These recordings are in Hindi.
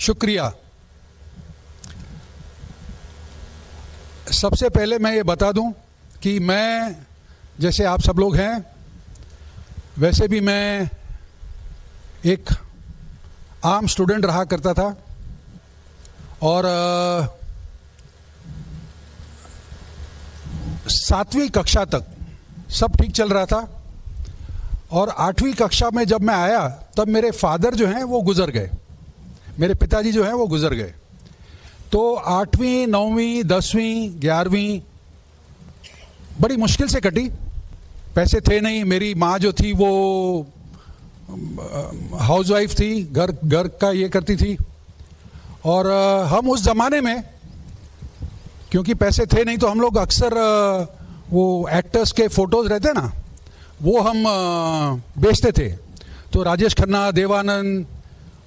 शुक्रिया। सबसे पहले मैं ये बता दूं कि मैं, जैसे आप सब लोग हैं, वैसे भी मैं एक आम स्टूडेंट रहा करता था और 7वीं कक्षा तक सब ठीक चल रहा था। और 8वीं कक्षा में जब मैं आया तब मेरे फादर जो हैं वो गुज़र गए, मेरे पिताजी जो हैं वो गुज़र गए। तो 8वीं, 9वीं, 10वीं, 11वीं बड़ी मुश्किल से कटी। पैसे थे नहीं, मेरी माँ जो थी वो हाउसवाइफ थी, घर का ये करती थी। और हम उस ज़माने में, क्योंकि पैसे थे नहीं, तो हम लोग अक्सर वो एक्टर्स के फ़ोटोज़ रहते ना, वो हम बेचते थे। तो राजेश खन्ना, देवानंद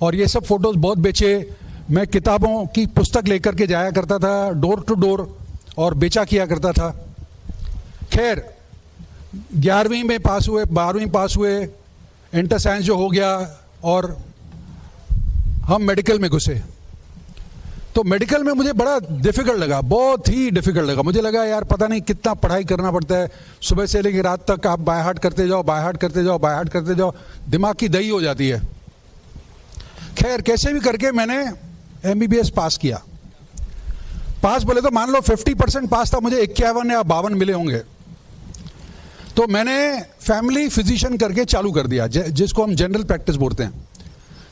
और ये सब फ़ोटोज़ बहुत बेचे। मैं किताबों की पुस्तक लेकर के जाया करता था डोर टू डोर और बेचा किया करता था। खैर 11वीं में पास हुए, 12वीं पास हुए, इंटर साइंस जो हो गया और हम मेडिकल में घुसे। तो मेडिकल में मुझे बड़ा डिफ़िकल्ट लगा, बहुत ही डिफ़िकल्ट लगा। मुझे लगा यार पता नहीं कितना पढ़ाई करना पड़ता है, सुबह से लेकर रात तक आप बाय हार्ट करते जाओ, बाय हार्ट करते जाओ, बाय हार्ट करते जाओ, दिमाग की दही हो जाती है। खैर कैसे भी करके मैंने MBBS पास किया। पास बोले तो मान लो 50% पास था, मुझे 51 या 52 मिले होंगे। तो मैंने फैमिली फिजिशियन करके चालू कर दिया, जिसको हम जनरल प्रैक्टिस बोलते हैं।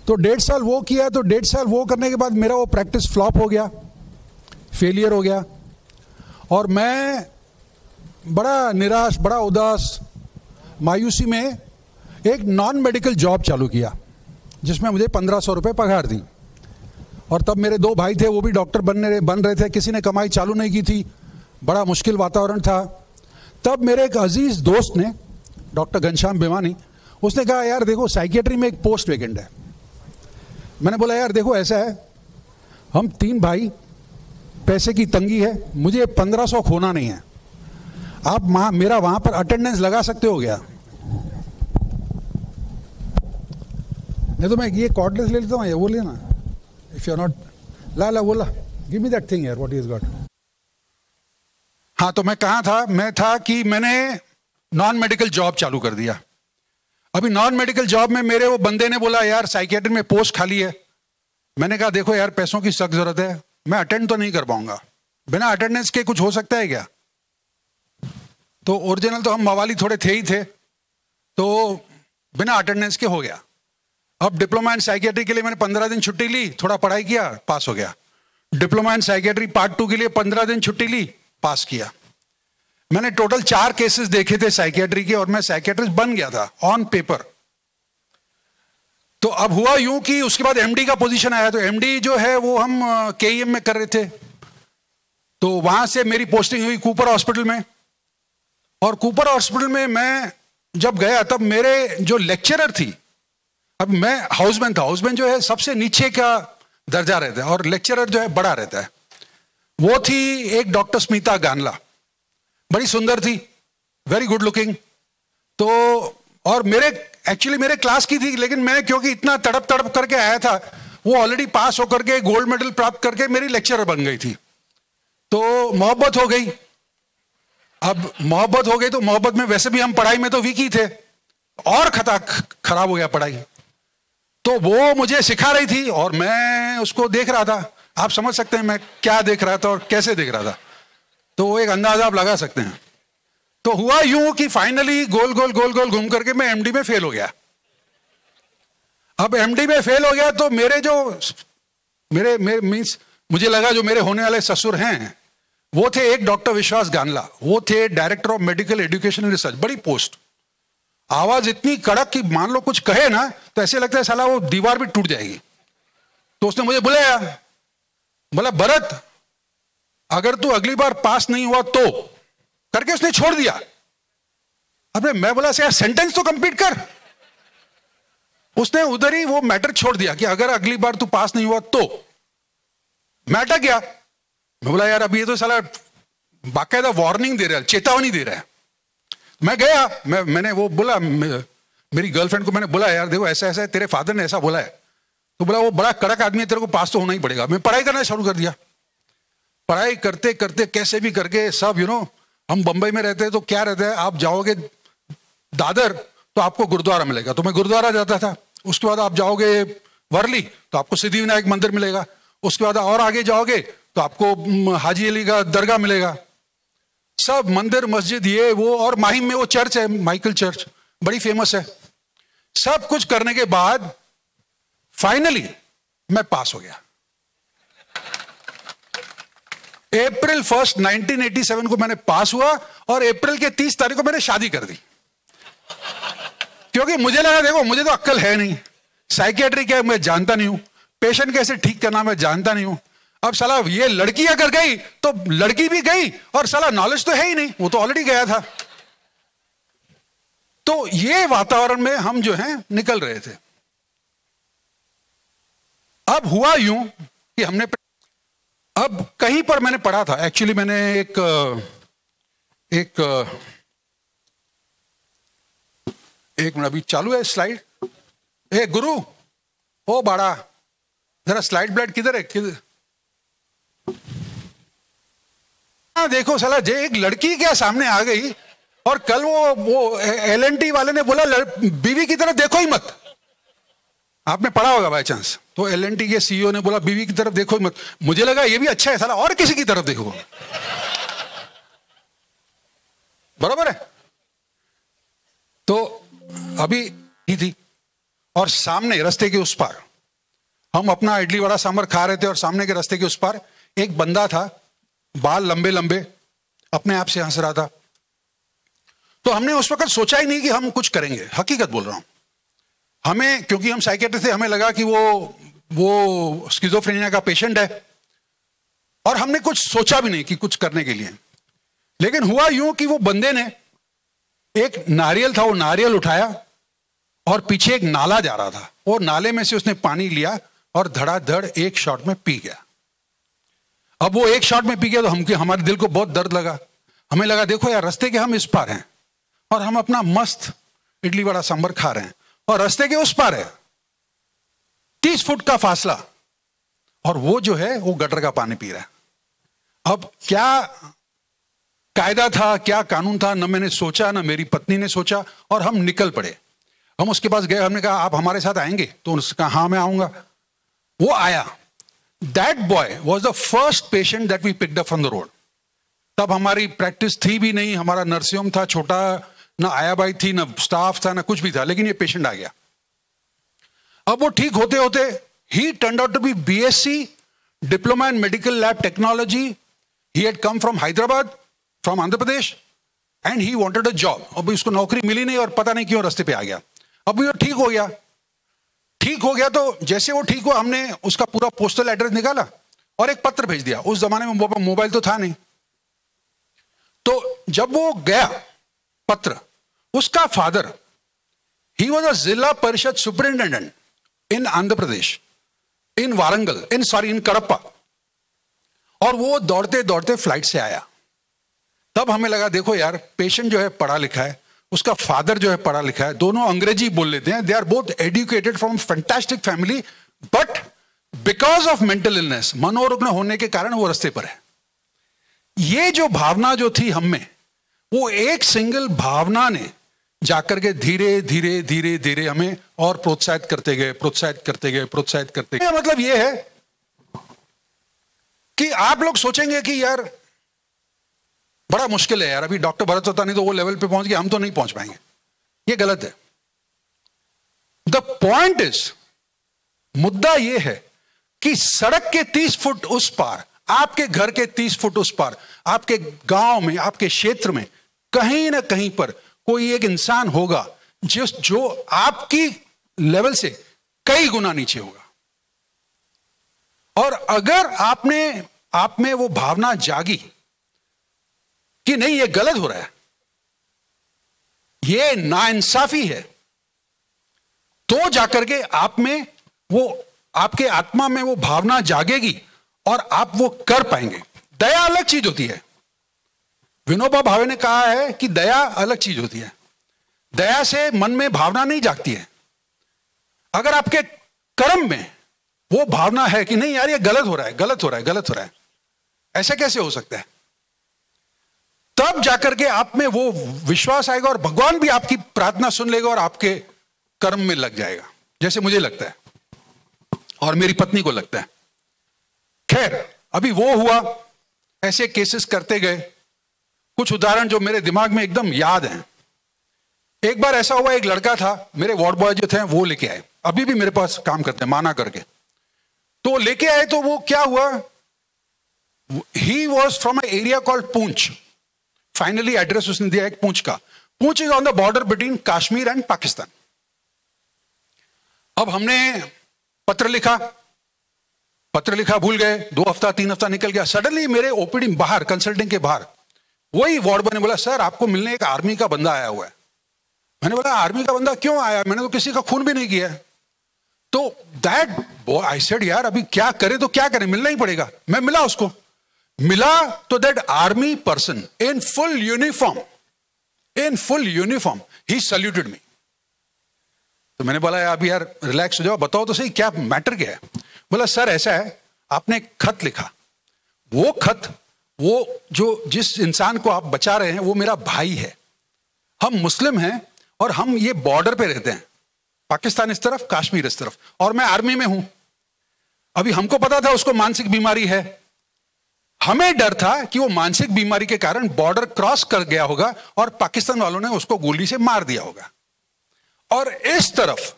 तो 1.5 साल वो किया। तो 1.5 साल वो करने के बाद मेरा वो प्रैक्टिस फ्लॉप हो गया, फेलियर हो गया। और मैं बड़ा निराश, बड़ा उदास, मायूसी में एक नॉन मेडिकल जॉब चालू किया, जिसमें मुझे 1500 रुपये पगार दी। और तब मेरे 2 भाई थे, वो भी डॉक्टर बन रहे थे, किसी ने कमाई चालू नहीं की थी, बड़ा मुश्किल वातावरण था। तब मेरे एक अजीज़ दोस्त ने, डॉक्टर घनश्याम भिवानी, उसने कहा यार देखो साइकियाट्री में एक पोस्ट वैकेंट है। मैंने बोला यार देखो ऐसा है, हम 3 भाई, पैसे की तंगी है, मुझे 1500 खोना नहीं है, आप मेरा वहाँ पर अटेंडेंस लगा सकते हो क्या? नहीं तो मैं ये कॉर्डलेस ले लेता हूँ, ये वो लेना, इफ यू आर नॉट ला बोला गिव मी दैट थिंग यार, व्हाट इज गॉट। हाँ, तो मैं कहाँ था? मैं था कि मैंने नॉन मेडिकल जॉब चालू कर दिया। अभी नॉन मेडिकल जॉब में मेरे वो बंदे ने बोला यार साइकियाट्री में पोस्ट खाली है। मैंने कहा देखो यार पैसों की सख्त जरूरत है, मैं अटेंड तो नहीं कर पाऊंगा, बिना अटेंडेंस के कुछ हो सकता है क्या? तो ओरिजिनल तो हम मवाली थोड़े थे ही थे, तो बिना अटेंडेंस के हो गया। अब डिप्लोमा इन साइकियाट्री के लिए मैंने 15 दिन छुट्टी ली, थोड़ा पढ़ाई किया, पास हो गया। डिप्लोमा इन साइकियाट्री पार्ट 2 के लिए 15 दिन छुट्टी ली, पास किया। मैंने टोटल 4 केसेस देखे थे साइकियाट्री के और मैं साइकियाट्रिस्ट बन गया था ऑन पेपर। तो अब हुआ यूं कि उसके बाद MD का पोजीशन आया। तो MD जो है वो हम KEM में कर रहे थे, तो वहां से मेरी पोस्टिंग हुई कूपर हॉस्पिटल में। और कूपर हॉस्पिटल में मैं जब गया तब मेरे जो लेक्चरर थी, अब मैं हाउसमैन था, हाउसमैन जो है सबसे नीचे का दर्जा रहता है और लेक्चरर जो है बड़ा रहता है। वो थी एक डॉक्टर स्मिता गानला, बड़ी सुंदर थी, वेरी गुड लुकिंग। तो और एक्चुअली मेरे क्लास की थी, लेकिन मैं क्योंकि इतना तड़प करके आया था, वो ऑलरेडी पास होकर के गोल्ड मेडल प्राप्त करके मेरी लेक्चरर बन गई थी। तो मोहब्बत हो गई। अब मोहब्बत हो गई तो मोहब्बत में वैसे भी हम पढ़ाई में तो वीक ही थे, और खराब हो गया पढ़ाई। तो वो मुझे सिखा रही थी और मैं उसको देख रहा था। आप समझ सकते हैं मैं क्या देख रहा था और कैसे देख रहा था, तो वो एक अंदाजा आप लगा सकते हैं। तो हुआ यूं कि फाइनली गोल गोल घूम करके मैं MD में फेल हो गया। अब MD में फेल हो गया तो मेरे मींस मुझे लगा जो मेरे होने वाले ससुर हैं वो थे एक डॉक्टर विश्वास गानला, वो थे director of medical education and research, बड़ी पोस्ट, आवाज इतनी कड़क कि मान लो कुछ कहे ना तो ऐसे लगता है साला वो दीवार भी टूट जाएगी। तो उसने मुझे बुलाया, बोला भरत अगर तू अगली बार पास नहीं हुआ तो, करके उसने छोड़ दिया। अबे मैं बोला यार सेंटेंस तो कंप्लीट कर। उसने उधर ही वो मैटर छोड़ दिया कि अगर अगली बार तू पास नहीं हुआ तो। मैं अटक गया। मैं बोला यार अब ये तो साला बाकायदा वार्निंग दे रहा है, चेतावनी दे रहा है। मैं गया, मैंने वो बोला, मेरी गर्लफ्रेंड को मैंने बोला यार देखो ऐसा ऐसा है, तेरे फादर ने ऐसा बोला है। तो बोला वो बड़ा कड़क आदमी है, तेरे को पास तो होना ही पड़ेगा। मैं पढ़ाई करना शुरू कर दिया। पढ़ाई करते करते कैसे भी करके सब हम बंबई में रहते हैं तो क्या रहता है, आप जाओगे दादर तो आपको गुरुद्वारा मिलेगा, तो मैं गुरुद्वारा जाता था। उसके बाद आप जाओगे वर्ली तो आपको सिद्धिविनायक मंदिर मिलेगा। उसके बाद और आगे जाओगे तो आपको हाजी अली का दरगाह मिलेगा। सब मंदिर मस्जिद ये वो, और माहिम में वो चर्च है, माइकल चर्च, बड़ी फेमस है। सब कुछ करने के बाद फाइनली मैं पास हो गया। अप्रैल 1 1987 को मैंने पास हुआ और अप्रैल के 30 तारीख को मैंने शादी कर दी। क्योंकि मुझे लगा देखो मुझे तो अक्ल है नहीं, साइकियाट्री क्या है मैं जानता नहीं हूं, पेशेंट कैसे ठीक करना मैं जानता नहीं हूं। अब साला ये लड़की अगर गई तो लड़की भी गई और साला नॉलेज तो है ही नहीं, वो तो ऑलरेडी गया था। तो ये वातावरण में हम जो है निकल रहे थे। अब हुआ यूं कि हमने अब कहीं पर मैंने पढ़ा था, एक्चुअली मैंने एक मिनट, अभी चालू है स्लाइड। ए गुरु, ओ बाड़ा, जरा स्लाइड ब्लाइड किधर है, किधर? देखो साला जे एक लड़की क्या सामने आ गई और कल वो LNT वाले ने बोला बीवी की तरफ देखो ही मत। आपने पढ़ा होगा बाय चांस। तो LNT के CEO ने बोला बीवी की तरफ देखो ही मत। मुझे लगा ये भी अच्छा है साला, और किसी की तरफ देखो। बराबर है। तो अभी ही थी और सामने रास्ते के उस पार हम अपना इडली वड़ा सांभर खा रहे थे और सामने के रास्ते के उस पार एक बंदा था, बाल लंबे लंबे, अपने आप से हंस रहा था। तो हमने उस वक्त सोचा ही नहीं कि हम कुछ करेंगे, हकीकत बोल रहा हूं। हमें, क्योंकि हम साइकियाट्रिस्ट थे, हमें लगा कि वो स्किज़ोफ्रेनिया का पेशेंट है और हमने कुछ सोचा भी नहीं कि कुछ करने के लिए। लेकिन हुआ यूं कि वो बंदे ने एक नारियल था, वो नारियल उठाया और पीछे एक नाला जा रहा था, वो नाले में से उसने पानी लिया और धड़ाधड़ एक शॉट में पी गया। अब वो एक शॉट में पी गया तो हमारे दिल को बहुत दर्द लगा। हमें लगा देखो यार, रास्ते के हम इस पार हैं और हम अपना मस्त इडली वड़ा सांभर खा रहे हैं और रास्ते के उस पार है 30 फुट का फासला और वो जो है वो गटर का पानी पी रहा है। अब क्या कायदा था, क्या कानून था, न मैंने सोचा, न मेरी पत्नी ने सोचा और हम निकल पड़े। हम उसके पास गए, हमने कहा आप हमारे साथ आएंगे? तो उसने कहा हाँ मैं आऊंगा। वो आया। That boy was the first patient that we picked up from the road. तब हमारी प्रैक्टिस थी भी नहीं, हमारा नर्सिंग होम था छोटा, ना आयाबाई थी, ना स्टाफ था, ना कुछ भी था, लेकिन ये पेशेंट आ गया। अब वो ठीक होते होते ही turned out to be BSc diploma in medical lab technology. He had come from Hyderabad, from Andhra Pradesh, and he wanted a job. अब उसको नौकरी मिली नहीं और पता नहीं क्यों रास्ते पे आ गया। अब वो ठीक हो गया। ठीक हो गया तो जैसे वो ठीक हुआ, हमने उसका पूरा पोस्टल एड्रेस निकाला और एक पत्र भेज दिया। उस जमाने में मोबाइल तो था नहीं। तो जब वो गया पत्र, उसका फादर, ही वॉज अ जिला परिषद सुपरिंटेंडेंट इन आंध्र प्रदेश, इन वारंगल, इन कडप्पा, और वो दौड़ते दौड़ते फ्लाइट से आया। तब हमें लगा देखो यार, पेशेंट जो है पढ़ा लिखा है, उसका फादर जो है पढ़ा लिखा है, दोनों अंग्रेजी बोल लेते हैं, they are both educated from fantastic family, but because of mental illness, मनोरुग्ण होने के कारण वो रास्ते पर है। ये जो भावना जो थी हम में, वो एक सिंगल भावना ने जाकर के धीरे धीरे धीरे धीरे हमें और प्रोत्साहित करते गए, प्रोत्साहित करते गए, प्रोत्साहित करते गए। मतलब ये है कि आप लोग सोचेंगे कि यार बड़ा मुश्किल है यार, अभी डॉक्टर भरत होता नहीं तो वो लेवल पे पहुंच गया, हम तो नहीं पहुंच पाएंगे। ये गलत है। द पॉइंट इज, मुद्दा ये है कि सड़क के 30 फुट उस पार, आपके घर के 30 फुट उस पार, आपके गांव में, आपके क्षेत्र में कहीं ना कहीं पर कोई एक इंसान होगा जो आपकी लेवल से कई गुना नीचे होगा। और अगर आप में वो भावना जागी कि नहीं ये गलत हो रहा है, ये नाइंसाफी है, तो जाकर के आप में वो, आपके आत्मा में वो भावना जागेगी और आप वो कर पाएंगे। दया अलग चीज होती है। विनोबा भावे ने कहा है कि दया अलग चीज होती है। दया से मन में भावना नहीं जागती है। अगर आपके कर्म में वो भावना है कि नहीं यार ये गलत हो रहा है, गलत हो रहा है, गलत हो रहा है, ऐसा कैसे हो सकता है, तब जाकर के आप में वो विश्वास आएगा और भगवान भी आपकी प्रार्थना सुन लेगा और आपके कर्म में लग जाएगा, जैसे मुझे लगता है और मेरी पत्नी को लगता है। खैर, अभी वो हुआ, ऐसे केसेस करते गए। कुछ उदाहरण जो मेरे दिमाग में एकदम याद हैं। एक बार ऐसा हुआ, एक लड़का था, मेरे वार्ड बॉय जो थे वो लेके आए, अभी भी मेरे पास काम करते हैं माना करके, तो लेके आए। तो वो क्या हुआ, he was from a area called Poonch. Finally address उसने दिया एक पूंछ का। पूंछ is on the border between Kashmir and Pakistan. अब हमने पत्र लिखा, भूल गए, 2 हफ्ता 3 हफ्ता निकल गया। सडनली मेरे ओपीडी बाहर, कंसल्टिंग के बाहर, वही वार्ड बॉय ने बोला, सर आपको मिलने एक आर्मी का बंदा आया हुआ है। मैंने बोला आर्मी का बंदा क्यों आया, मैंने तो किसी का खून भी नहीं किया है। तो दैट बॉय, आई सेड यार अभी क्या करें, तो क्या करें, मिलना ही पड़ेगा। मैं मिला उसको, मिला तो that army person in full uniform he saluted me. तो मैंने बोला अभी यार रिलैक्स हो जाओ, बताओ तो सही क्या मैटर क्या है। बोला सर ऐसा है, आपने एक खत लिखा, वो खत, वो जो जिस इंसान को आप बचा रहे हैं वो मेरा भाई है, हम मुस्लिम हैं और हम ये बॉर्डर पे रहते हैं, पाकिस्तान इस तरफ, कश्मीर इस तरफ, और मैं आर्मी में हूं। अभी हमको पता था उसको मानसिक बीमारी है, हमें डर था कि वो मानसिक बीमारी के कारण बॉर्डर क्रॉस कर गया होगा और पाकिस्तान वालों ने उसको गोली से मार दिया होगा। और इस तरफ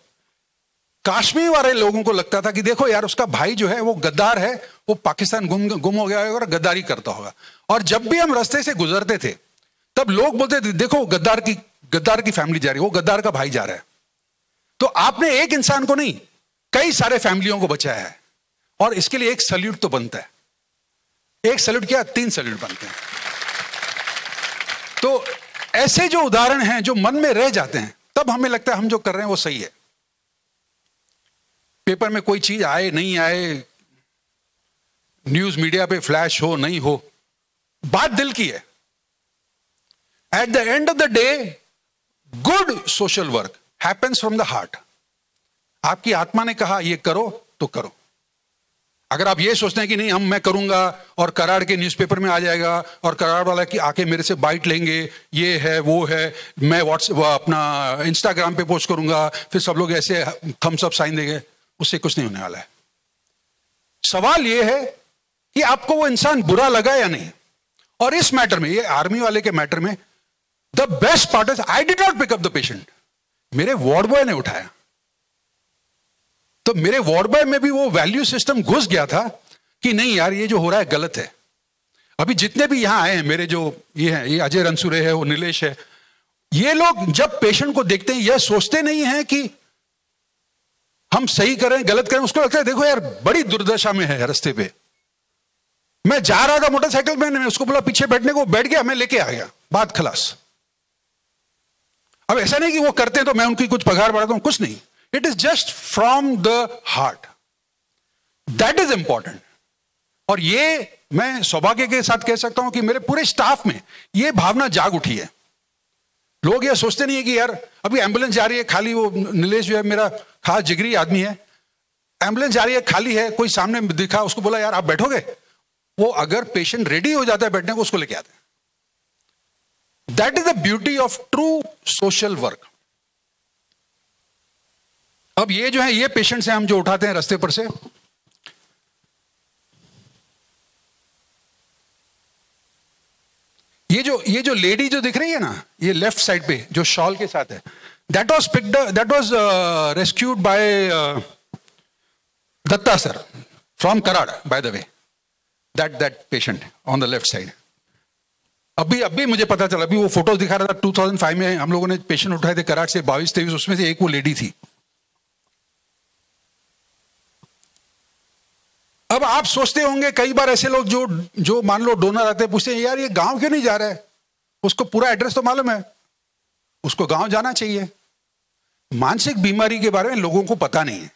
कश्मीर वाले लोगों को लगता था कि देखो यार उसका भाई जो है वो गद्दार है, वो पाकिस्तान गुम हो गया होगा और गद्दारी करता होगा। और जब भी हम रास्ते से गुजरते थे तब लोग बोलते थे देखो गद्दार की फैमिली जा रही है, वो गद्दार का भाई जा रहा है। तो आपने एक इंसान को नहीं, कई सारे फैमिलियों को बचाया है, और इसके लिए एक सल्यूट तो बनता है। एक सल्यूट क्या, 3 सल्यूट बनते हैं। तो ऐसे जो उदाहरण हैं जो मन में रह जाते हैं, तब हमें लगता है हम जो कर रहे हैं वो सही है। पेपर में कोई चीज आए नहीं आए, न्यूज मीडिया पे फ्लैश हो नहीं हो, बात दिल की है। At the end of the day good social work happens from the heart. आपकी आत्मा ने कहा ये करो तो करो। अगर आप ये सोचते हैं कि नहीं मैं करूंगा और कराड़ के न्यूज़पेपर में आ जाएगा और कराड़ वाला की आके मेरे से बाइट लेंगे, ये है वो है, मैं व्हाट्सएप अपना इंस्टाग्राम पे पोस्ट करूंगा, फिर सब लोग ऐसे थम्स अप साइन देंगे, उससे कुछ नहीं होने वाला है। सवाल यह है कि आपको वो इंसान बुरा लगा या नहीं। और इस मैटर में, ये आर्मी वाले के मैटर में, the best part is I did not pick up the patient, मेरे वार्ड बॉय ने उठाया। तो मेरे वार्ड बॉय में भी वो वैल्यू सिस्टम घुस गया था कि नहीं यार ये जो हो रहा है गलत है। अभी जितने भी यहां आए हैं मेरे जो ये हैं, ये अजय रनसुरे है, वो नीलेश है, ये लोग जब पेशेंट को देखते हैं यह सोचते नहीं है कि हम सही करें गलत करें, उसको लगता है देखो यार बड़ी दुर्दशा में है रास्ते पे। मैं जा रहा था मोटरसाइकिल में, मैं उसको बोला पीछे बैठने को, बैठ गया, मैं लेके आ गया, बात खलास। अब ऐसा नहीं कि वो करते हैं तो मैं उनकी कुछ पगार बढ़ाता हूं, कुछ नहीं। It is just from the heart, that is important. और ये मैं सौभाग्य के साथ कह सकता हूं कि मेरे पूरे स्टाफ में ये भावना जाग उठी है। लोग ये सोचते नहीं है कि यार अभी एम्बुलेंस जा रही है खाली, वो नीलेश जो है मेरा खास जिगरी आदमी है, एम्बुलेंस जा रही है खाली है, कोई सामने दिखा, उसको बोला यार आप बैठोगे, वो अगर पेशेंट रेडी हो जाता है बैठने को, उसको लेके आते हैं। That is the beauty of true social work. अब ये जो है ये पेशेंट्स हैं हम जो उठाते हैं रास्ते पर से, ये जो लेडी जो दिख रही है ना, ये लेफ्ट साइड पे जो शॉल के साथ है, that was rescued by Datta sir from Karad, by the way, that patient on the left side. अभी मुझे पता चला, अभी वो फोटोज दिखा रहा था, 2005 में हम लोगों ने पेशेंट उठाए थे कराड़ से 22-23, उसमें से एक वो लेडी थी। अब आप सोचते होंगे कई बार ऐसे लोग जो मान लो डोनर आते हैं, पूछते हैं यार ये गांव क्यों नहीं जा रहा है, उसको पूरा एड्रेस तो मालूम है, उसको गांव जाना चाहिए। मानसिक बीमारी के बारे में लोगों को पता नहीं है।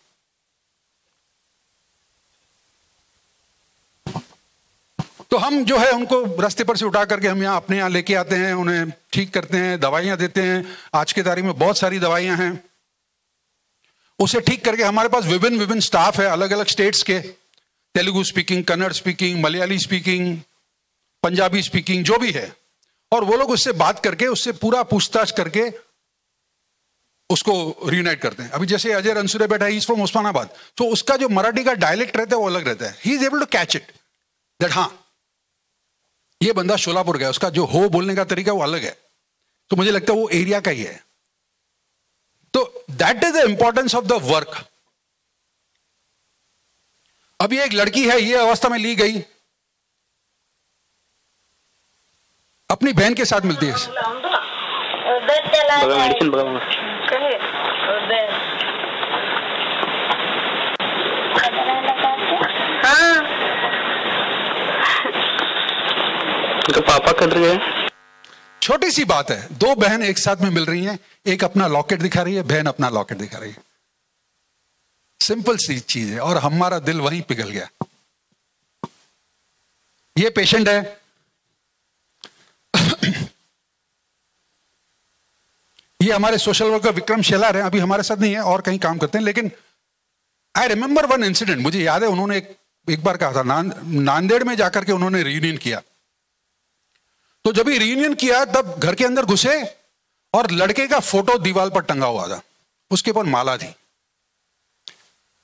तो हम जो है उनको रास्ते पर से उठा करके हम अपने यहाँ लेके आते हैं, उन्हें ठीक करते हैं, दवाइयां देते हैं। आज की तारीख में बहुत सारी दवाइयां हैं। उसे ठीक करके हमारे पास विभिन्न स्टाफ है अलग अलग स्टेट्स के, Telugu speaking, Kannada speaking, Malayali speaking, Punjabi speaking, जो भी है, और वो लोग उससे बात करके उससे पूरा पूछताछ करके उसको रियूनाइट करते हैं। अभी जैसे अजय रनसुरे बैठा है, ही इज फ्रॉम उस्मानाबाद, तो उसका जो मराठी का डायलेक्ट रहता है वो अलग रहता है। He is able to catch it that हाँ ये बंदा शोलापुर गया, उसका जो हो बोलने का तरीका वो अलग है। तो मुझे लगता है वो एरिया का ही है। तो that is the importance of the work. अभी एक लड़की है, ये अवस्था में ली गई, अपनी बहन के साथ मिलती है। मेडिसिन तो पापा कर रहे हैं। छोटी सी बात है, दो बहन एक साथ में मिल रही हैं, एक अपना लॉकेट दिखा रही है, बहन अपना लॉकेट दिखा रही है। सिंपल सी चीज है, और हमारा दिल वहीं पिघल गया। ये पेशेंट है, ये हमारे सोशल वर्कर विक्रम शेलार हैं, अभी हमारे साथ नहीं है और कहीं काम करते हैं, लेकिन आई रिमेंबर वन इंसिडेंट, मुझे याद है उन्होंने एक बार कहा था, नांदेड़ में जाकर के उन्होंने रियूनियन किया। तो जब ये रियूनियन किया तब घर के अंदर घुसे और लड़के का फोटो दीवार पर टंगा हुआ था, उसके ऊपर माला थी।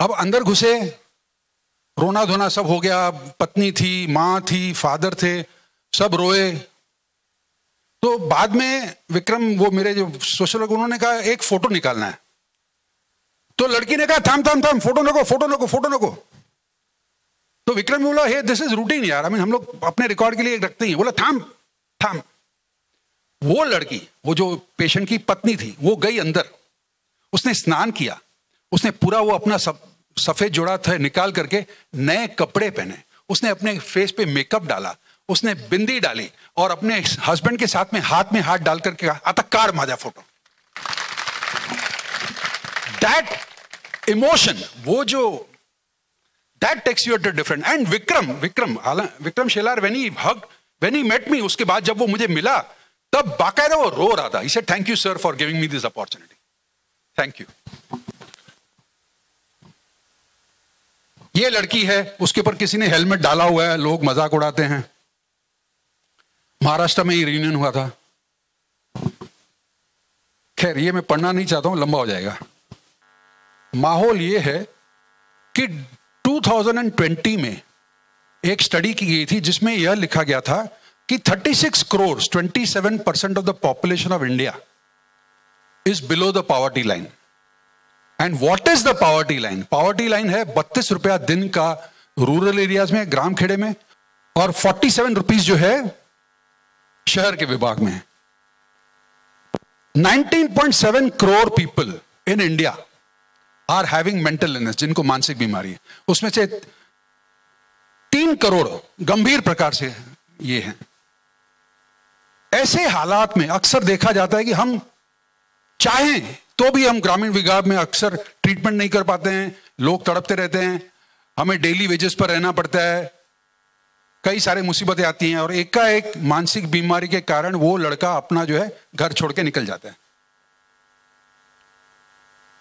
अब अंदर घुसे, रोना धोना सब हो गया, पत्नी थी, मां थी, फादर थे, सब रोए। तो बाद में विक्रम, वो मेरे जो सोशल वर्कर, उन्होंने कहा एक फोटो निकालना है। तो लड़की ने कहा थाम थाम थाम, फोटो नको फोटो नको फोटो नको। तो विक्रम ने बोला हे दिस इज रूटीन यार, हम लोग अपने रिकॉर्ड के लिए रखते हैं। बोला थाम थाम। वो लड़की, वो जो पेशेंट की पत्नी थी, वो गई अंदर, उसने स्नान किया, उसने पूरा वो अपना सफेद जोड़ा था निकाल करके नए कपड़े पहने, उसने अपने फेस पे मेकअप डाला, उसने बिंदी डाली और अपने हस्बैंड के साथ में हाथ डाल करके कहा आता कार माजा फोटो। दैट इमोशन, वो जो that takes you to different. And Vikram Shelar when he met me, उसके बाद जब वो मुझे मिला तब बाकायदा वो रो रहा था। He said thank you sir for giving me this opportunity, thank you। ये लड़की है, उसके ऊपर किसी ने हेलमेट डाला हुआ है, लोग मजाक उड़ाते हैं। महाराष्ट्र में ही रियूनियन हुआ था। खैर ये मैं पढ़ना नहीं चाहता हूं, लंबा हो जाएगा। माहौल ये है कि 2020 में एक स्टडी की गई थी जिसमें यह लिखा गया था कि 36 crore 27% of the population of India is below the poverty line. And what is the poverty line? Poverty line है 32 रुपया दिन का रूरल एरियाज में, ग्राम खेड़े में, और 47 रुपीज जो है शहर के विभाग में। 19.7 crore people in India are having mental illness, जिनको मानसिक बीमारी है। उसमें से 3 करोड़ गंभीर प्रकार से ये हैं। ऐसे हालात में अक्सर देखा जाता है कि हम चाहें तो भी हम ग्रामीण विभाग में अक्सर ट्रीटमेंट नहीं कर पाते हैं, लोग तड़पते रहते हैं, हमें डेली वेजेस पर रहना पड़ता है, कई सारे मुसीबतें आती हैं, और एकाएक मानसिक बीमारी के कारण वो लड़का अपना जो है घर छोड़ के निकल जाता है।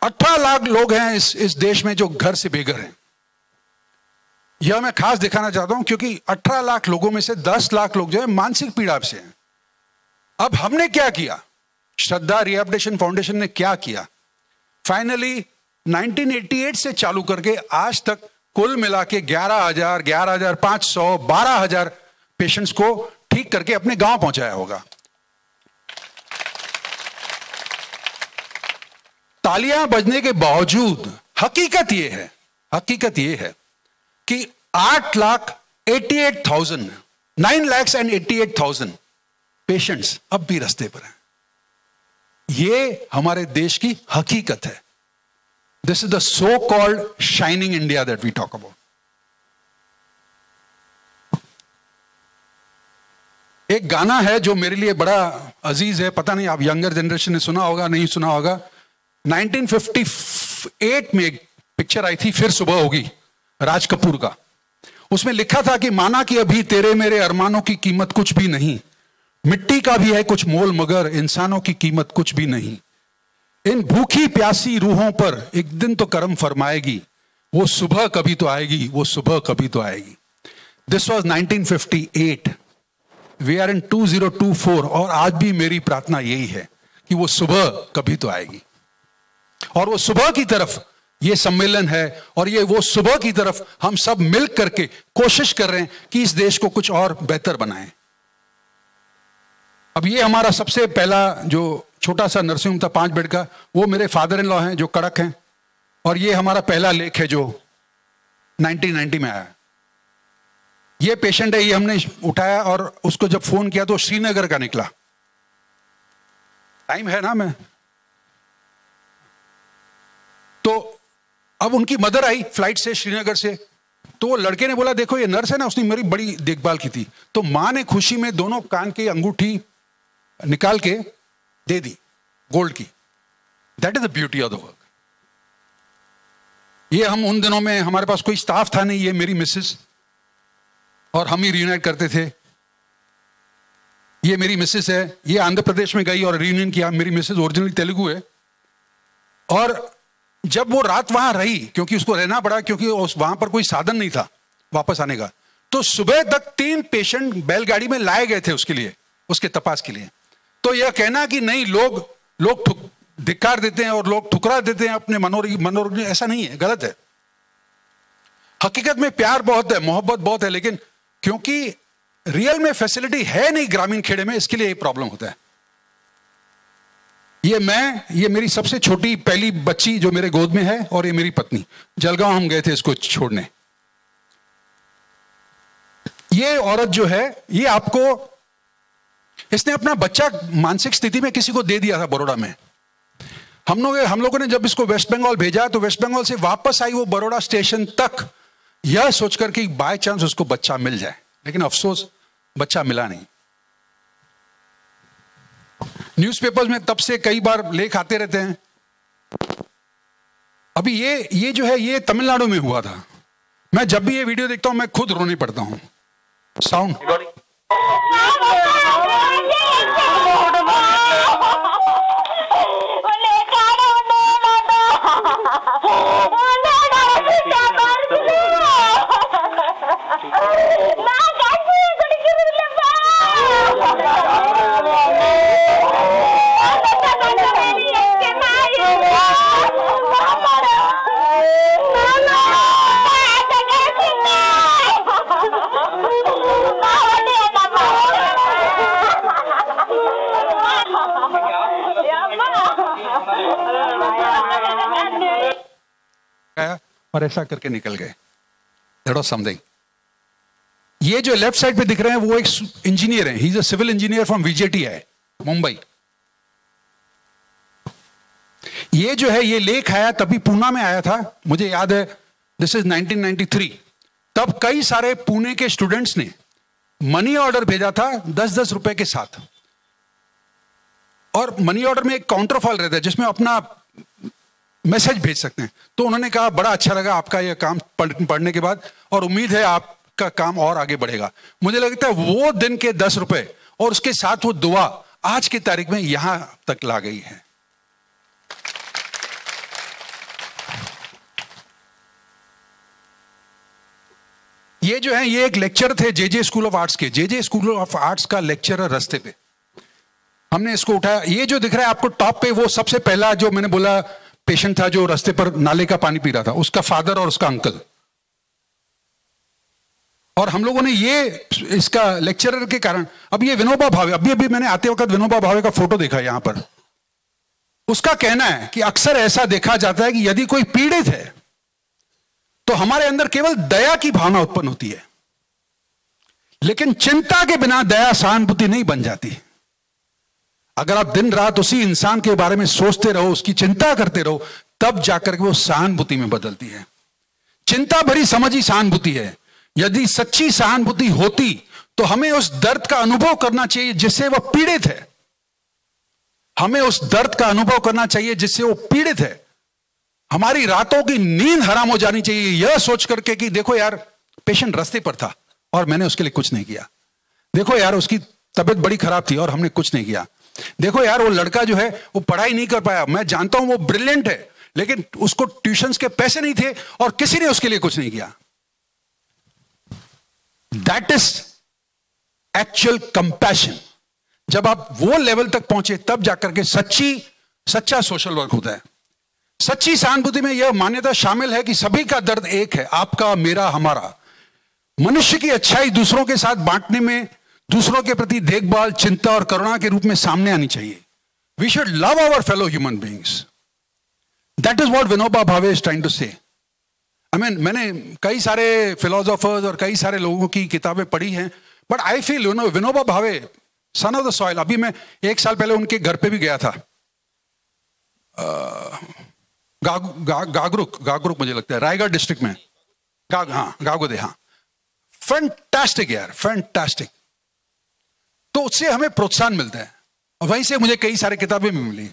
18 लाख लोग हैं इस देश में जो घर से बेघर हैं। यह मैं खास दिखाना चाहता हूं क्योंकि 18 लाख लोगों में से 10 लाख लोग जो है मानसिक पीड़ा से हैं। अब हमने क्या किया? श्रद्धा रिहैबिलिटेशन फाउंडेशन ने क्या किया? फाइनली 1988 से चालू करके आज तक कुल मिला के 11,000, 11,500, 12,000 पेशेंट्स को ठीक करके अपने गांव पहुंचाया होगा। तालियां बजने के बावजूद हकीकत यह है कि 8,88,000 9,88,000 पेशेंट्स अब भी रास्ते पर हैं। ये हमारे देश की हकीकत है। This is the so called shining India that we talk about. एक गाना है जो मेरे लिए बड़ा अजीज है, पता नहीं आप यंगर जनरेशन ने सुना होगा नहीं सुना होगा। 1958 में एक पिक्चर आई थी फिर सुबह होगी, राज कपूर का। उसमें लिखा था कि माना कि अभी तेरे मेरे अरमानों की कीमत कुछ भी नहीं, मिट्टी का भी है कुछ मोल मगर इंसानों की कीमत कुछ भी नहीं। इन भूखी प्यासी रूहों पर एक दिन तो करम फरमाएगी, वो सुबह कभी तो आएगी, वो सुबह कभी तो आएगी। This was 1958, we are in 2024, और आज भी मेरी प्रार्थना यही है कि वो सुबह कभी तो आएगी। और वो सुबह की तरफ ये सम्मेलन है, और ये वो सुबह की तरफ हम सब मिल करके कोशिश कर रहे हैं कि इस देश को कुछ और बेहतर बनाएं। अब ये हमारा सबसे पहला जो छोटा सा नर्सिंग होम था 5 बेड का, वो मेरे फादर इन लॉ हैं जो कड़क हैं, और ये हमारा पहला लेख है जो 1990 में आया। ये पेशेंट है, ये हमने उठाया और उसको जब फोन किया तो श्रीनगर का निकला। टाइम है ना, मैं तो अब उनकी मदर आई फ्लाइट से श्रीनगर से, तो वो लड़के ने बोला देखो ये नर्स है ना, उसने मेरी बड़ी देखभाल की थी। तो मां ने खुशी में दोनों कान की अंगूठी निकाल के दे दी, गोल्ड की। That is the beauty of the work. ये हम उन दिनों में हमारे पास कोई स्टाफ था नहीं, ये मेरी मिसेस और हम ही रियूनाइट करते थे। ये मेरी मिसेस है, ये आंध्र प्रदेश में गई और रियूनियन किया। मेरी मिसेस ओरिजिनली तेलुगु है, और जब वो रात वहां रही, क्योंकि उसको रहना पड़ा, क्योंकि वहां पर कोई साधन नहीं था वापस आने का, तो सुबह तक 3 पेशेंट बैलगाड़ी में लाए गए थे उसके लिए, उसके तपास के लिए। तो यह कहना कि नहीं लोग धिक्कार देते हैं और लोग ठुकरा देते हैं अपने मनोरंजन, ऐसा नहीं है, गलत है। हकीकत में प्यार बहुत है, मोहब्बत बहुत है, लेकिन क्योंकि रियल में फैसिलिटी है नहीं ग्रामीण खेड़े में, इसके लिए ये प्रॉब्लम होता है। ये मेरी सबसे छोटी पहली बच्ची जो मेरे गोद में है, और ये मेरी पत्नी। जलगांव हम गए थे इसको छोड़ने। ये औरत जो है, ये आपको, इसने अपना बच्चा मानसिक स्थिति में किसी को दे दिया था बड़ौदा में। हम लोगों ने जब इसको वेस्ट बंगाल भेजा, तो वेस्ट बंगाल से वापस आई वो बड़ौदा स्टेशन तक, यह सोचकर कि बाय चांस उसको बच्चा मिल जाए, लेकिन अफसोस बच्चा मिला नहीं। न्यूज़पेपर्स में तब से कई बार लेख आते रहते हैं। अभी ये जो है, ये तमिलनाडु में हुआ था। मैं जब भी ये वीडियो देखता हूं मैं खुद रोने पड़ता हूं। साउंड और ऐसा करके निकल गए। That was something. ये जो लेफ्ट साइड पे दिख रहे हैं वो एक इंजीनियर है, he is a civil engineer from VJTI Mumbai. ये जो है, ये लेख आया तभी पूना में आया था, मुझे याद है, दिस इज 1993। तब कई सारे पुणे के स्टूडेंट्स ने मनी ऑर्डर भेजा था 10-10 रुपए के साथ, और मनी ऑर्डर में एक काउंटर फॉल रहता है जिसमें अपना मैसेज भेज सकते हैं। तो उन्होंने कहा बड़ा अच्छा लगा आपका यह काम पढ़ने के बाद, और उम्मीद है आपका काम और आगे बढ़ेगा। मुझे लगता है वो दिन के 10 रुपए और उसके साथ वो दुआ आज की तारीख में यहां तक ला गई है। ये जो है, ये एक लेक्चर थे JJ स्कूल ऑफ आर्ट्स के। JJ स्कूल ऑफ आर्ट्स का लेक्चरर रास्ते पे, हमने इसको उठाया। ये जो दिख रहा है आपको टॉप पे, वो सबसे पहला जो मैंने बोला पेशेंट था जो रास्ते पर नाले का पानी पी रहा था, उसका फादर और उसका अंकल। और हम लोगों ने ये इसका लेक्चरर के कारण, अब ये विनोबा भावे, अभी मैंने आते वक्त विनोबा भावे का फोटो देखा यहां पर। उसका कहना है कि अक्सर ऐसा देखा जाता है कि यदि कोई पीड़ित है तो हमारे अंदर केवल दया की भावना उत्पन्न होती है, लेकिन चिंता के बिना दया सहानुभूति नहीं बन जाती। अगर आप दिन रात उसी इंसान के बारे में सोचते रहो, उसकी चिंता करते रहो, तब जाकर के वो सहानुभूति में बदलती है। चिंता भरी समझ ही सहानुभूति है। यदि सच्ची सहानुभूति होती तो हमें उस दर्द का अनुभव करना चाहिए जिससे वह पीड़ित है। हमें उस दर्द का अनुभव करना चाहिए जिससे वो पीड़ित है। हमारी रातों की नींद हराम हो जानी चाहिए यह सोच करके कि देखो यार, पेशेंट रास्ते पर था और मैंने उसके लिए कुछ नहीं किया। देखो यार, उसकी तबीयत बड़ी खराब थी और हमने कुछ नहीं किया। देखो यार, वो लड़का जो है वो पढ़ाई नहीं कर पाया, मैं जानता हूं वो ब्रिलियंट है, लेकिन उसको ट्यूशंस के पैसे नहीं थे और किसी ने उसके लिए कुछ नहीं किया। That is actual compassion. जब आप वो लेवल तक पहुंचे तब जाकर के सच्चा सोशल वर्क होता है। सच्ची सहानुभूति में यह मान्यता शामिल है कि सभी का दर्द एक है, आपका, मेरा, हमारा। मनुष्य की अच्छाई दूसरों के साथ बांटने में, दूसरों के प्रति देखभाल, चिंता और करुणा के रूप में सामने आनी चाहिए। We should love our fellow human beings. That is what Vinoba Bhave is trying to से। मैंने कई सारे फिलोसोफर्स और कई सारे लोगों की किताबें पढ़ी हैं, but I feel Vinoba Bhave, son of the soil. अभी मैं 1 साल पहले उनके घर पे भी गया था, गागरुक मुझे लगता है, रायगढ़ डिस्ट्रिक्ट में, गागोदे। हाँ, फैंटास्टिक यार, फैंटास्टिक। तो उससे हमें प्रोत्साहन मिलता है और वहीं से मुझे कई सारे किताबें भी मिली।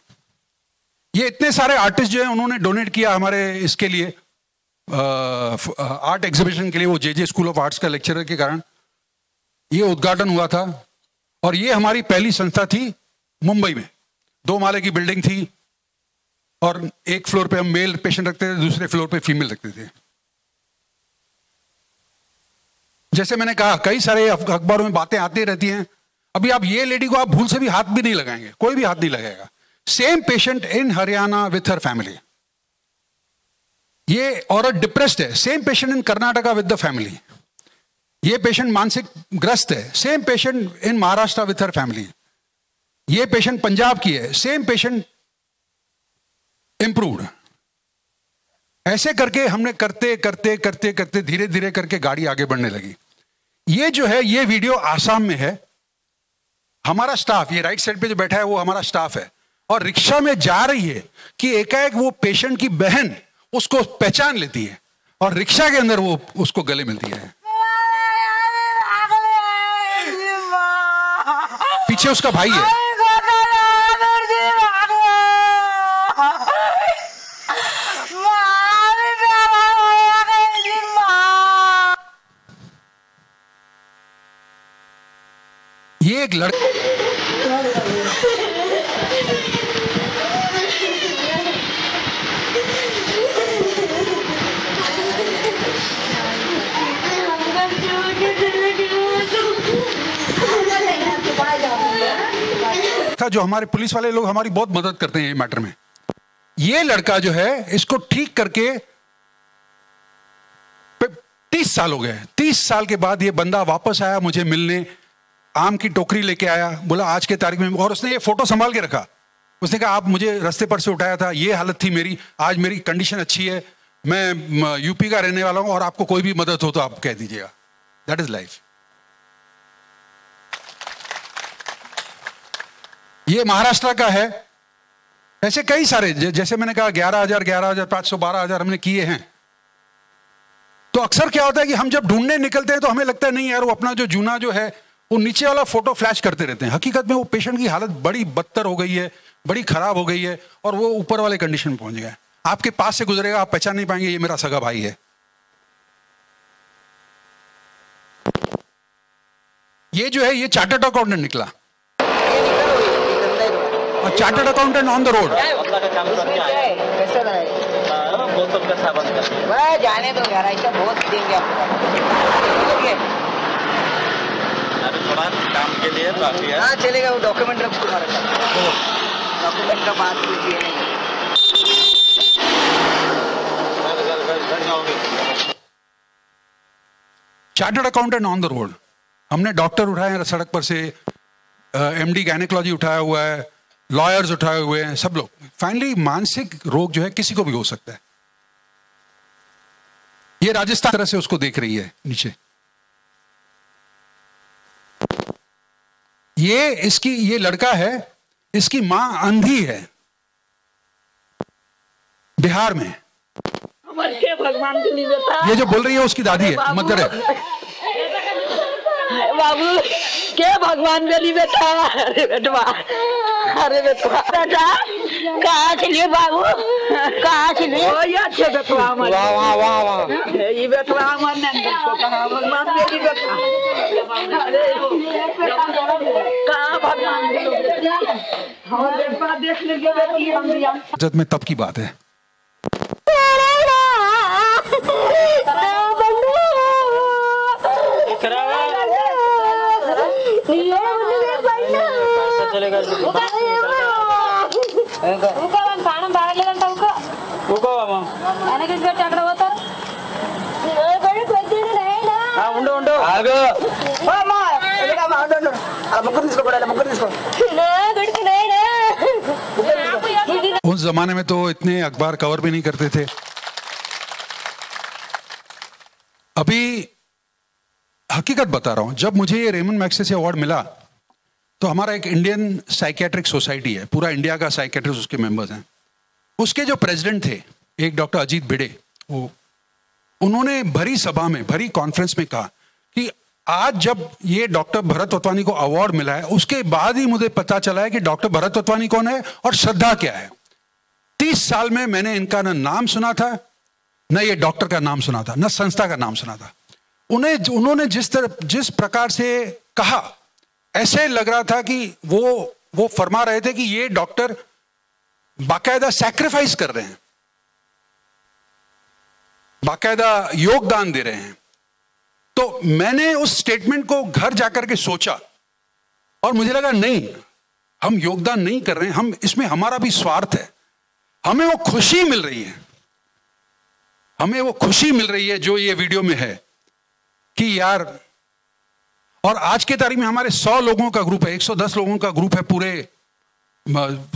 ये इतने सारे आर्टिस्ट जो हैं उन्होंने डोनेट किया हमारे इसके लिए, आर्ट एग्जीबिशन के लिए। वो जे स्कूल ऑफ आर्ट्स का लेक्चरर के कारण ये उद्घाटन हुआ था। और ये हमारी पहली संस्था थी मुंबई में। 2 माले की बिल्डिंग थी और एक फ्लोर पे हम मेल पेशेंट रखते थे, दूसरे फ्लोर पे फीमेल रखते थे। जैसे मैंने कहा, कई सारे अखबारों में बातें आती रहती हैं। अभी आप ये लेडी को आप भूल से भी हाथ भी नहीं लगाएंगे, कोई भी हाथ नहीं लगाएगा। Same patient in Haryana with her family. ये औरत डिप्रेस्ड है, same patient in Karnataka with the family. ये पेशेंट मानसिक ग्रस्त है, same patient in Maharashtra with her family. ये पेशेंट पंजाब की है, सेम पेशेंट इंप्रूव्ड। ऐसे करके हमने करते करते करते करते धीरे धीरे करके गाड़ी आगे बढ़ने लगी। ये जो है, ये वीडियो आसाम में है। हमारा स्टाफ, ये राइट साइड पे जो बैठा है वो हमारा स्टाफ है, और रिक्शा में जा रही है कि एकाएक वो पेशेंट की बहन उसको पहचान लेती है और रिक्शा के अंदर वो उसको गले मिलती है। पीछे उसका भाई है। ये एक लड़का, जो हमारे पुलिस वाले लोग हमारी बहुत मदद करते हैं ये मैटर में। ये लड़का जो है, इसको ठीक करके 30 साल हो गए। 30 साल के बाद ये बंदा वापस आया मुझे मिलने, आम की टोकरी लेके आया, बोला आज के तारीख में, और उसने ये फोटो संभाल के रखा। उसने कहा आप मुझे रास्ते पर से उठाया था, ये हालत थी मेरी, आज मेरी कंडीशन अच्छी है, मैं यूपी का रहने वाला हूं और आपको कोई भी मदद हो तो आप कह दीजिएगा। That is life. ये महाराष्ट्र का है। ऐसे कई सारे, जैसे मैंने कहा 11,000, 11,500, 12,000 हमने किए हैं। तो अक्सर क्या होता है कि हम जब ढूंढने निकलते हैं तो हमें लगता है नहीं यार, वो अपना जो जूना जो है वो नीचे वाला फोटो फ्लैश करते रहते हैं। हकीकत में वो पेशेंट की हालत बड़ी बदतर हो गई है, बड़ी खराब हो गई है, और वो ऊपर वाले कंडीशन में पहुंच गया है। आपके पास से गुजरेगा, आप पहचान नहीं पाएंगे ये मेरा सगा भाई है। ये जो है, ये चार्टर्ड अकाउंटेंट निकला, और chartered accountant on the road. जाने दो यार, ऐसा बहुत देंगे आपको। थोड़ा काम के लिए बाकी है। हाँ चलेगा, वो डॉक्यूमेंट रख तुम्हारे साथ, डॉक्यूमेंट का बात कीजिए नहीं। Chartered accountant on the road. हमने डॉक्टर उठाए हैं सड़क पर से, एमडी गायनेकोलॉजी उठाया हुआ है, लॉयर्स उठाए हुए हैं, सब लोग। फाइनली मानसिक रोग जो है किसी को भी हो सकता है। ये राजस्थान तरह से उसको देख रही है नीचे। ये लड़का है, इसकी मां अंधी है बिहार में। भगवान के लिए ये जो बोल रही है उसकी दादी है, मदर है। बाबू के भगवान बेली बेटा। अरे बेटवा, अरे बेटवा बेटा कहाँ चलिए बाबू, कहाँ चलिए? ओ ये अच्छे बेटवा हमारे। वाह वाह वाह वाह, ये बेटवा हमारे नंदन को कहाँ भगवान बेली बेटा। अरे कहाँ भगवान बेली हमारे बेटा देख लीजिए बेटी हम दिया। जब में तब की बात है। उस जमाने में तो इतने अखबार कवर भी नहीं करते थे। अभी हकीकत बता रहा हूं, जब मुझे ये रेमन मैग्सेसे अवार्ड मिला तो हमारा एक इंडियन साइकेट्रिक सोसाइटी है, पूरा इंडिया का साइकेट्रिस्ट उसके मेंबर्स हैं। उसके जो प्रेसिडेंट थे एक डॉक्टर अजीत भिड़े, वो उन्होंने भरी सभा में, भरी कॉन्फ्रेंस में कहा कि आज जब ये डॉक्टर भरत वतवानी को अवार्ड मिला है उसके बाद ही मुझे पता चला है कि डॉक्टर भरत वतवानी कौन है और श्रद्धा क्या है। 30 साल में मैंने इनका न नाम सुना था, न ये डॉक्टर का नाम सुना था, न संस्था का नाम सुना था। उन्होंने जिस प्रकार से कहा, ऐसे लग रहा था कि वो फरमा रहे थे कि ये डॉक्टर बाकायदा सैक्रिफाइस कर रहे हैं, बाकायदा योगदान दे रहे हैं। तो मैंने उस स्टेटमेंट को घर जाकर के सोचा और मुझे लगा नहीं, हम योगदान नहीं कर रहे हैं, हम इसमें हमारा भी स्वार्थ है। हमें वो खुशी मिल रही है, हमें वो खुशी मिल रही है जो ये वीडियो में है कि यार, और आज के तारीख में हमारे 100 लोगों का ग्रुप है, 110 लोगों का ग्रुप है, पूरे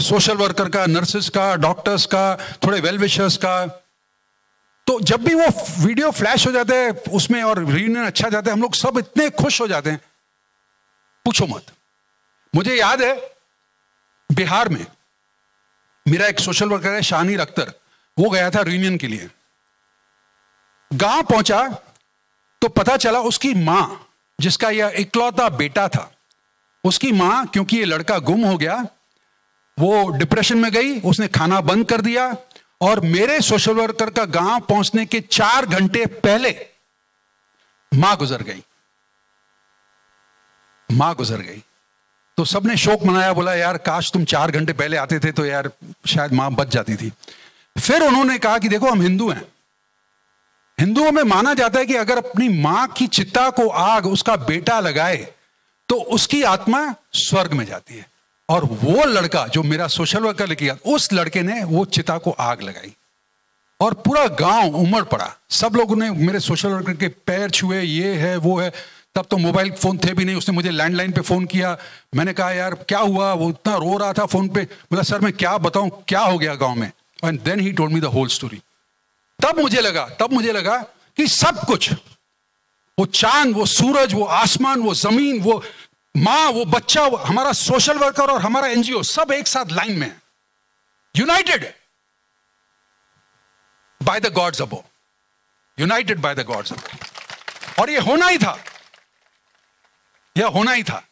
सोशल वर्कर का, नर्सेस का, डॉक्टर्स का, थोड़े वेल विशर्स का। तो जब भी वो वीडियो फ्लैश हो जाता है उसमें और रियूनियन अच्छा जाता है, हम लोग सब इतने खुश हो जाते हैं, पूछो मत। मुझे याद है बिहार में मेरा एक सोशल वर्कर है शानीर अख्तर, वो गया था रियूनियन के लिए। गांव पहुंचा तो पता चला उसकी मां, जिसका यह इकलौता बेटा था, उसकी मां, क्योंकि ये लड़का गुम हो गया, वो डिप्रेशन में गई, उसने खाना बंद कर दिया और मेरे सोशल वर्कर का गांव पहुंचने के 4 घंटे पहले मां गुजर गई। मां गुजर गई तो सबने शोक मनाया, बोला यार काश तुम 4 घंटे पहले आते थे तो यार शायद मां बच जाती थी। फिर उन्होंने कहा कि देखो हम हिंदू हैं, हिंदुओं में माना जाता है कि अगर अपनी मां की चिता को आग उसका बेटा लगाए तो उसकी आत्मा स्वर्ग में जाती है। और वो लड़का जो मेरा सोशल वर्कर लेके गया, उस लड़के ने वो चिता को आग लगाई और पूरा गांव उमड़ पड़ा। सब लोगों ने मेरे सोशल वर्कर के पैर छुए, ये है वो है। तब तो मोबाइल फोन थे भी नहीं, उसने मुझे लैंडलाइन पे फोन किया। मैंने कहा यार क्या हुआ, वो इतना रो रहा था फोन पे। बोला सर मैं क्या बताऊं क्या हो गया गांव में। And then he told me the whole story. तब मुझे लगा कि सब कुछ, वो चांद, वो सूरज, वो आसमान, वो जमीन, वो मां, वो बच्चा, वो हमारा सोशल वर्कर और हमारा एनजीओ सब एक साथ लाइन में है, United by the gods above, United by the gods above. और ये होना ही था, यह होना ही था।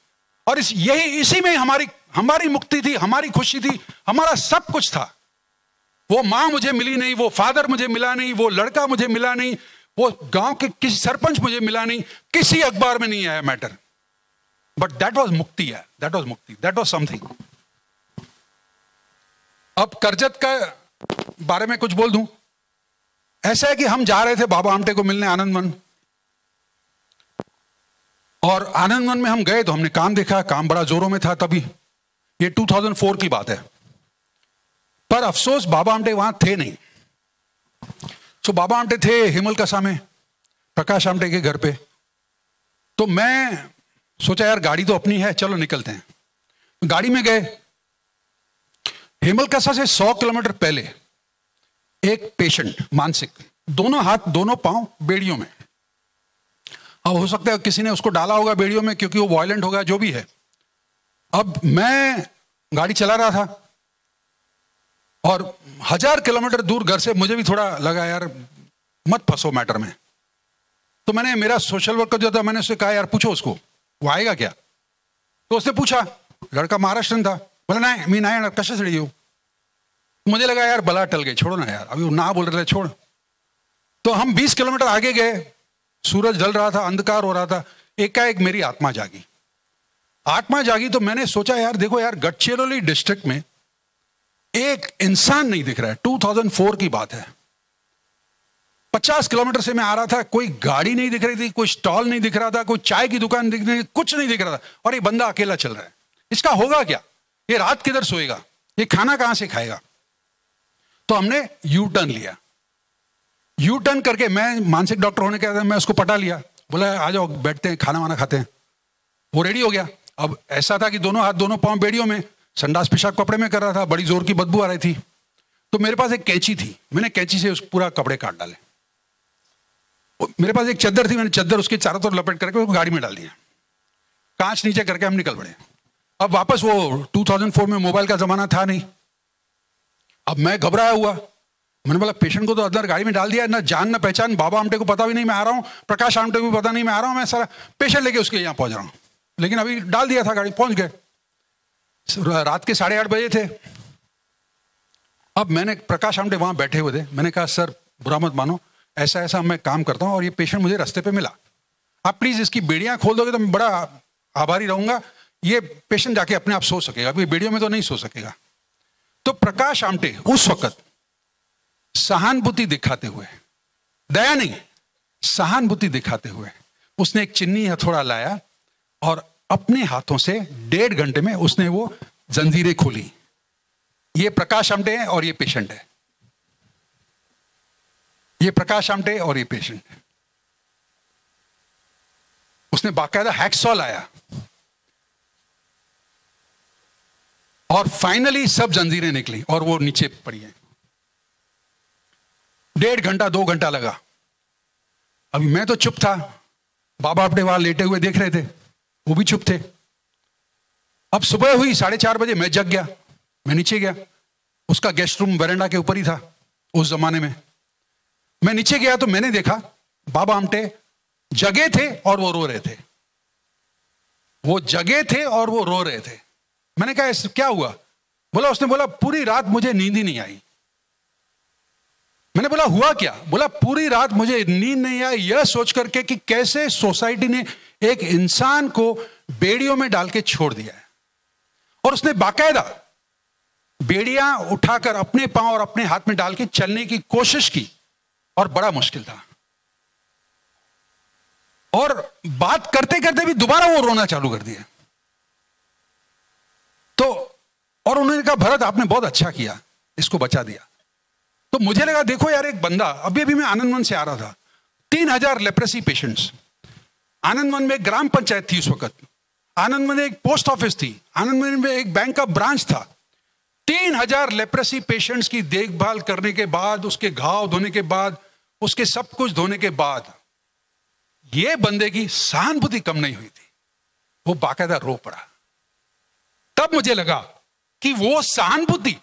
और इसी में हमारी मुक्ति थी, हमारी खुशी थी, हमारा सब कुछ था। वो मां मुझे मिली नहीं, वो फादर मुझे मिला नहीं, वो लड़का मुझे मिला नहीं, वो गांव के किसी सरपंच मुझे मिला नहीं, किसी अखबार में नहीं आया मैटर। बट दैट वाज मुक्ति है, दैट वाज मुक्ति, दैट वाज समथिंग। अब करजत का बारे में कुछ बोल दूं। ऐसा है कि हम जा रहे थे बाबा आमटे को मिलने आनंद वन, और आनंद वन में हम गए तो हमने काम देखा, काम बड़ा जोरों में था तभी। ये 2004 की बात है। पर अफसोस बाबा आमटे वहां थे नहीं। तो बाबा आमटे थे हिमलकसा में प्रकाश आमटे के घर पे। तो मैं सोचा यार गाड़ी तो अपनी है, चलो निकलते हैं। गाड़ी में गए। हिमलकसा से 100 किलोमीटर पहले एक पेशेंट मानसिक, दोनों हाथ दोनों पांव बेड़ियों में। अब हो सकता है किसी ने उसको डाला होगा बेड़ियों में क्योंकि वो वायलेंट होगा, जो भी है। अब मैं गाड़ी चला रहा था और 1000 किलोमीटर दूर घर से मुझे भी थोड़ा लगा यार मत फंसो मैटर में। तो मैंने, मेरा सोशल वर्कर जो था, मैंने उससे कहा यार पूछो उसको, वो आएगा क्या? तो उसने पूछा, लड़का महाराष्ट्रन था, बोला नहीं मी नाही येणार, कशासाठी येऊ? मुझे लगा यार बला टल गई, छोड़ो ना यार, अभी वो ना बोल रहे थे, छोड़। तो हम 20 किलोमीटर आगे गए, सूरज ढल रहा था, अंधकार हो रहा था, एकाएक मेरी आत्मा जागी। आत्मा जागी तो मैंने सोचा यार देखो यार, गढ़चिरौली डिस्ट्रिक्ट में एक इंसान नहीं दिख रहा है। 2004 की बात है, 50 किलोमीटर से मैं आ रहा था, कोई गाड़ी नहीं दिख रही थी, कोई स्टॉल नहीं दिख रहा था, कोई चाय की दुकान दिख रही थी, कुछ नहीं दिख रहा था, और ये बंदा अकेला चल रहा है। इसका होगा क्या? ये रात किधर सोएगा, ये खाना कहां से खाएगा? तो हमने यू टर्न लिया। यू टर्न करके, मैं मानसिक डॉक्टर होने के बाद मैं उसको पटा लिया, बोला आ जाओ बैठते हैं, खाना वाना खाते हैं। वो रेडी हो गया। अब ऐसा था कि दोनों हाथ दोनों पांव बेड़ियों में, संडास पेशाब कपड़े में कर रहा था, बड़ी जोर की बदबू आ रही थी। तो मेरे पास एक कैंची थी, मैंने कैंची से उस पूरा कपड़े काट डाले। मेरे पास एक चद्दर थी, मैंने चद्दर उसके चारों तरफ लपेट करके उसको गाड़ी में डाल दिया। कांच नीचे करके हम निकल पड़े। अब वापस वो 2004 में मोबाइल का जमाना था नहीं। अब मैं घबराया हुआ, मैंने बोला पेशेंट को तो अंदर गाड़ी में डाल दिया, ना जान ना पहचान, बाबा आमटे को पता भी नहीं मैं आ रहा हूँ, प्रकाश आमटे को भी पता नहीं मैं आ रहा हूँ, मैं सारा पेशेंट लेके उसके यहाँ पहुंच रहा हूँ। लेकिन अभी डाल दिया था, गाड़ी पहुंच गए। रात के 8:30 बजे थे। अब मैंने, प्रकाश आमटे वहां बैठे हुए थे, मैंने कहा सर बुरा मत मानो, ऐसा ऐसा मैं काम करता हूं और ये पेशेंट मुझे रास्ते पे मिला, आप प्लीज इसकी बेड़ियां खोल दोगे तो मैं बड़ा आभारी रहूंगा, ये पेशेंट जाके अपने आप सो सकेगा, अभी बेड़ियों में तो नहीं सो सकेगा। तो प्रकाश आमटे उस वक्त सहानुभूति दिखाते हुए, दया नहीं सहानुभूति दिखाते हुए, उसने एक चिन्नी हथौड़ा लाया और अपने हाथों से 1.5 घंटे में उसने वो जंजीरें खोली। ये प्रकाश आमटे हैं और ये पेशेंट है, ये प्रकाश आमटे और ये पेशेंट है। उसने बाकायदा हैक्सॉ लाया और फाइनली सब जंजीरें निकली और वो नीचे पड़ी हैं। 1.5 घंटा 2 घंटा लगा। अभी मैं तो चुप था, बाबा अपने वहां लेटे हुए देख रहे थे, वो भी चुप थे। अब सुबह हुई 4:30 बजे, मैं जग गया, मैं नीचे गया। उसका गेस्ट रूम वरांडा के ऊपर ही था उस जमाने में। मैं नीचे गया तो मैंने देखा बाबा आमटे जगे थे और वो रो रहे थे। वो जगे थे और वो रो रहे थे। मैंने कहा ऐसा क्या हुआ? बोला, उसने बोला पूरी रात मुझे नींद ही नहीं आई। मैंने बोला हुआ क्या? बोला पूरी रात मुझे नींद नहीं आई यह सोच करके कि कैसे सोसाइटी ने एक इंसान को बेड़ियों में डाल के छोड़ दिया है। और उसने बाकायदा बेड़ियां उठाकर अपने पांव और अपने हाथ में डाल के चलने की कोशिश की और बड़ा मुश्किल था। और बात करते करते भी दोबारा वो रोना चालू कर दिया। तो और उन्होंने कहा भरत आपने बहुत अच्छा किया, इसको बचा दिया। तो मुझे लगा देखो यार, एक बंदा, अभी मैं आनंदवन से आ रहा था, 3000 लेप्रेसी पेशेंट्स। आनंदवन में एक ग्राम पंचायत थी उस वक्त, आनंदवन में एक पोस्ट ऑफिस थी, आनंदवन में एक बैंक का ब्रांच था। 3000 लेप्रेसी पेशेंट्स की देखभाल करने के बाद, उसके घाव धोने के बाद, उसके सब कुछ धोने के बाद, ये बंदे की सहानुभूति कम नहीं हुई थी, वो बाकायदा रो पड़ा। तब मुझे लगा कि वो सहानुभूति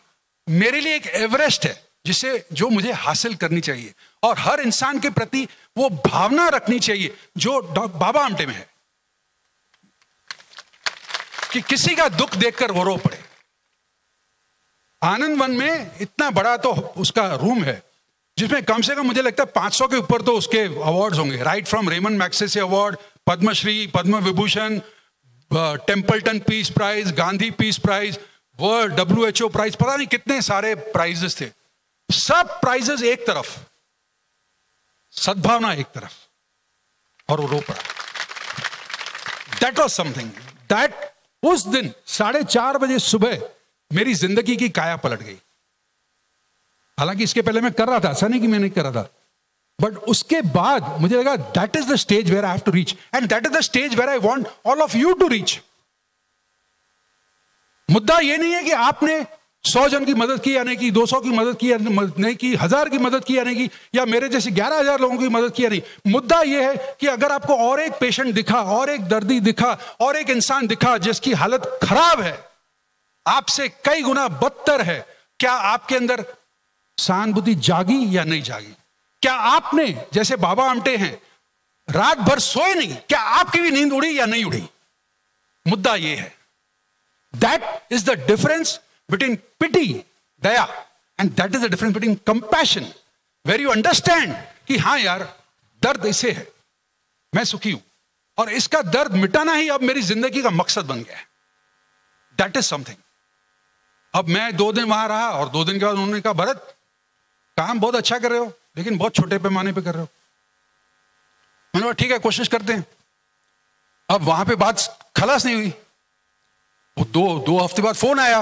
मेरे लिए एक एवरेस्ट है जिसे जो मुझे हासिल करनी चाहिए, और हर इंसान के प्रति वो भावना रखनी चाहिए जो बाबा आमटे में है, कि किसी का दुख देखकर वो रो पड़े। आनंदवन में इतना बड़ा तो उसका रूम है जिसमें कम से कम मुझे लगता है 500 के ऊपर तो उसके अवार्ड्स होंगे, right from Ramon Magsaysay award, Padmashri, Padma Vibhushan, Templeton peace prize, Gandhi peace prize, world WHO prize, पता नहीं कितने सारे प्राइजेस थे। सब प्राइजेस एक तरफ, सद्भावना एक तरफ, और वो रो पड़ा। दैट वाज समथिंग दैट उस दिन 4:30 बजे सुबह मेरी जिंदगी की काया पलट गई। हालांकि इसके पहले मैं कर रहा था, ऐसा नहीं कि मैं नहीं कर रहा था, बट उसके बाद मुझे लगा that is the stage where I have to reach, and that is the stage where I want all of you to reach. मुद्दा ये नहीं है कि आपने 100 जन की मदद की या नहीं की, 200 की मदद की या नहीं की, 1000 की मदद की या नहीं की, या मेरे जैसे 11,000 लोगों की मदद की या नहीं। मुद्दा यह है कि अगर आपको और एक पेशेंट दिखा, और एक दर्दी दिखा, और एक इंसान दिखा जिसकी हालत खराब है, आपसे कई गुना बदतर है, क्या आपके अंदर सहानुभूति जागी या नहीं जागी? क्या आपने, जैसे बाबा आमटे हैं, रात भर सोए नहीं, क्या आपकी भी नींद उड़ी या नहीं उड़ी? मुद्दा ये है, that is the difference between pity, दया, and that is the difference between compassion, where you understand कि हाँ यार दर्द इसे है, मैं सुखी हूं और इसका दर्द मिटाना ही अब मेरी जिंदगी का मकसद बन गया है। That is something. अब मैं 2 दिन वहां रहा और 2 दिन के बाद उन्होंने कहा, भरत काम बहुत अच्छा कर रहे हो लेकिन बहुत छोटे पैमाने पे कर रहे हो। मैंने कहा ठीक है, कोशिश करते हैं। अब वहां पे बात खलास नहीं हुई। वो दो हफ्ते बाद फोन आया,